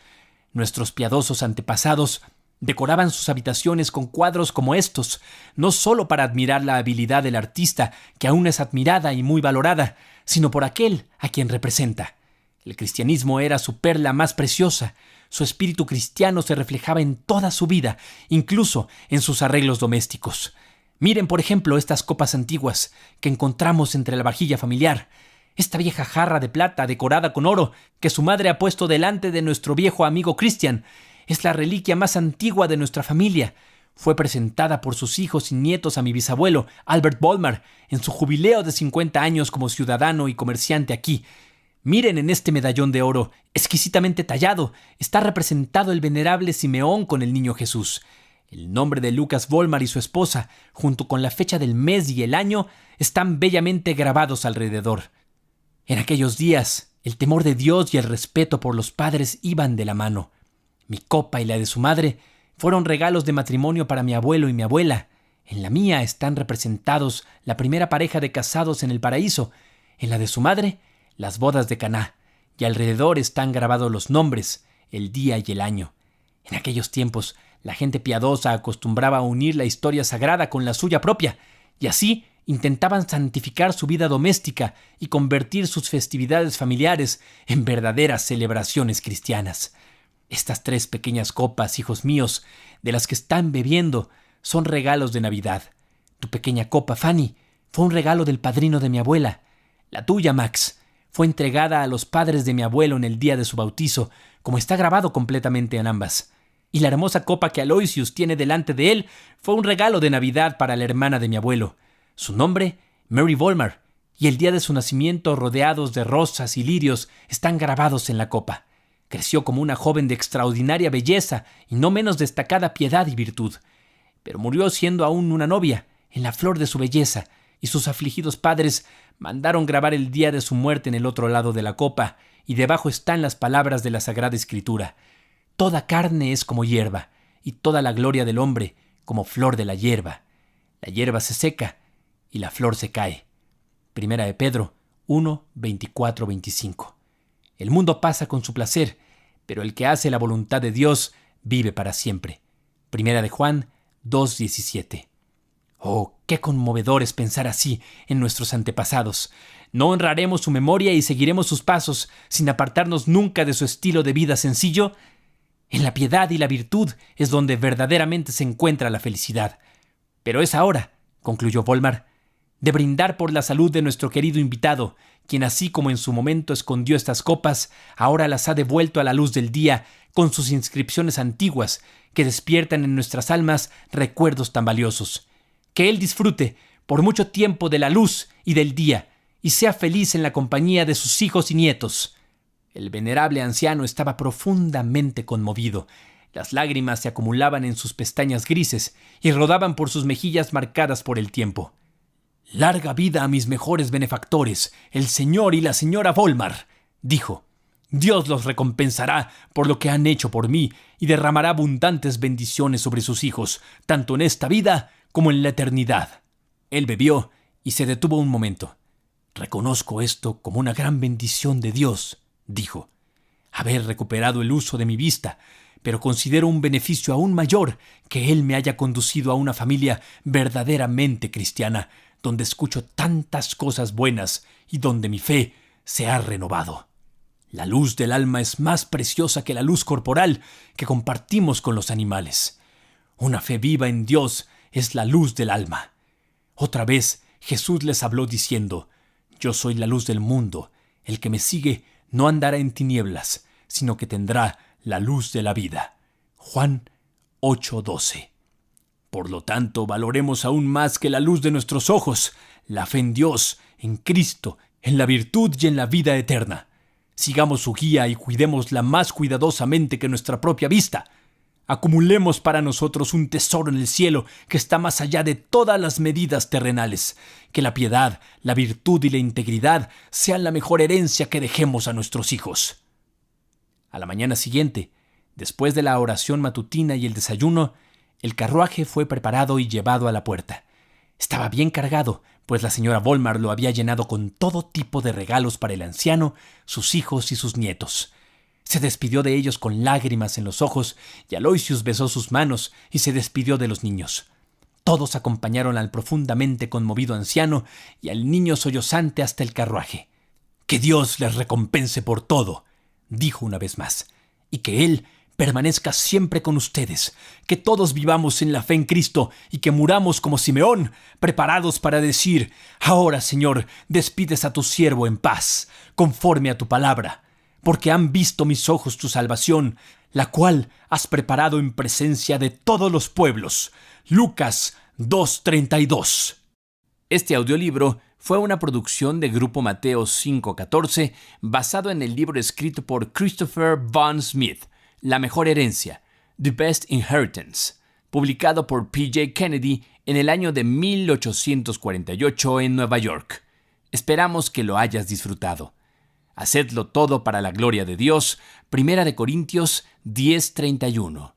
Nuestros piadosos antepasados decoraban sus habitaciones con cuadros como estos, no solo para admirar la habilidad del artista, que aún es admirada y muy valorada, sino por aquel a quien representa. El cristianismo era su perla más preciosa. Su espíritu cristiano se reflejaba en toda su vida, incluso en sus arreglos domésticos. Miren, por ejemplo, estas copas antiguas que encontramos entre la vajilla familiar. Esta vieja jarra de plata decorada con oro que su madre ha puesto delante de nuestro viejo amigo Christian es la reliquia más antigua de nuestra familia. Fue presentada por sus hijos y nietos a mi bisabuelo, Albert Vollmar, en su jubileo de 50 años como ciudadano y comerciante aquí. Miren en este medallón de oro, exquisitamente tallado, está representado el venerable Simeón con el niño Jesús. El nombre de Lucas Vollmar y su esposa, junto con la fecha del mes y el año, están bellamente grabados alrededor. En aquellos días, el temor de Dios y el respeto por los padres iban de la mano. Mi copa y la de su madre Fueron regalos de matrimonio para mi abuelo y mi abuela. En la mía están representados la primera pareja de casados en el paraíso. En la de su madre, las bodas de Caná. Y alrededor están grabados los nombres, el día y el año. En aquellos tiempos, la gente piadosa acostumbraba a unir la historia sagrada con la suya propia, y así intentaban santificar su vida doméstica y convertir sus festividades familiares en verdaderas celebraciones cristianas. Estas 3 pequeñas copas, hijos míos, de las que están bebiendo, son regalos de Navidad. Tu pequeña copa, Fanny, fue un regalo del padrino de mi abuela. La tuya, Max, fue entregada a los padres de mi abuelo en el día de su bautizo, como está grabado completamente en ambas. Y la hermosa copa que Aloysius tiene delante de él fue un regalo de Navidad para la hermana de mi abuelo. Su nombre, Mary Volmar, y el día de su nacimiento, rodeados de rosas y lirios, están grabados en la copa. Creció como una joven de extraordinaria belleza y no menos destacada piedad y virtud. Pero murió siendo aún una novia, en la flor de su belleza, y sus afligidos padres mandaron grabar el día de su muerte en el otro lado de la copa, y debajo están las palabras de la Sagrada Escritura. Toda carne es como hierba, y toda la gloria del hombre como flor de la hierba. La hierba se seca, y la flor se cae. Primera de Pedro 1, 24, 25. El mundo pasa con su placer, pero el que hace la voluntad de Dios vive para siempre. Primera de Juan 2, 17. Oh, qué conmovedor es pensar así en nuestros antepasados. No honraremos su memoria y seguiremos sus pasos sin apartarnos nunca de su estilo de vida sencillo. En la piedad y la virtud es donde verdaderamente se encuentra la felicidad. Pero es ahora, concluyó Volmar, de brindar por la salud de nuestro querido invitado, quien así como en su momento escondió estas copas, ahora las ha devuelto a la luz del día con sus inscripciones antiguas que despiertan en nuestras almas recuerdos tan valiosos. Que él disfrute por mucho tiempo de la luz y del día y sea feliz en la compañía de sus hijos y nietos. El venerable anciano estaba profundamente conmovido. Las lágrimas se acumulaban en sus pestañas grises y rodaban por sus mejillas marcadas por el tiempo. «Larga vida a mis mejores benefactores, el señor y la señora Volmar», dijo. «Dios los recompensará por lo que han hecho por mí y derramará abundantes bendiciones sobre sus hijos, tanto en esta vida como en la eternidad». Él bebió y se detuvo un momento. «Reconozco esto como una gran bendición de Dios», dijo. «Haber recuperado el uso de mi vista, pero considero un beneficio aún mayor que Él me haya conducido a una familia verdaderamente cristiana, donde escucho tantas cosas buenas y donde mi fe se ha renovado. La luz del alma es más preciosa que la luz corporal que compartimos con los animales. Una fe viva en Dios es la luz del alma». Otra vez Jesús les habló diciendo: «Yo soy la luz del mundo. El que me sigue no andará en tinieblas, sino que tendrá la luz de la vida». Juan 8:12. Por lo tanto, valoremos aún más que la luz de nuestros ojos, la fe en Dios, en Cristo, en la virtud y en la vida eterna. Sigamos su guía y cuidémosla más cuidadosamente que nuestra propia vista. Acumulemos para nosotros un tesoro en el cielo que está más allá de todas las medidas terrenales. Que la piedad, la virtud y la integridad sean la mejor herencia que dejemos a nuestros hijos. A la mañana siguiente, después de la oración matutina y el desayuno, el carruaje fue preparado y llevado a la puerta. Estaba bien cargado, pues la señora Volmar lo había llenado con todo tipo de regalos para el anciano, sus hijos y sus nietos. Se despidió de ellos con lágrimas en los ojos y Aloysius besó sus manos y se despidió de los niños. Todos acompañaron al profundamente conmovido anciano y al niño sollozante hasta el carruaje. «Que Dios les recompense por todo», dijo una vez más, «y que Él permanezca siempre con ustedes, que todos vivamos en la fe en Cristo y que muramos como Simeón, preparados para decir: ahora, Señor, despides a tu siervo en paz, conforme a tu palabra, porque han visto mis ojos tu salvación, la cual has preparado en presencia de todos los pueblos». Lucas 2:32. Este audiolibro fue una producción de Grupo Mateo 5:14, basado en el libro escrito por Christopher Von Smith, La mejor herencia, The Best Inheritance, publicado por P.J. Kennedy en el año de 1848 en Nueva York. Esperamos que lo hayas disfrutado. Hacedlo todo para la gloria de Dios. Primera de Corintios 10:31.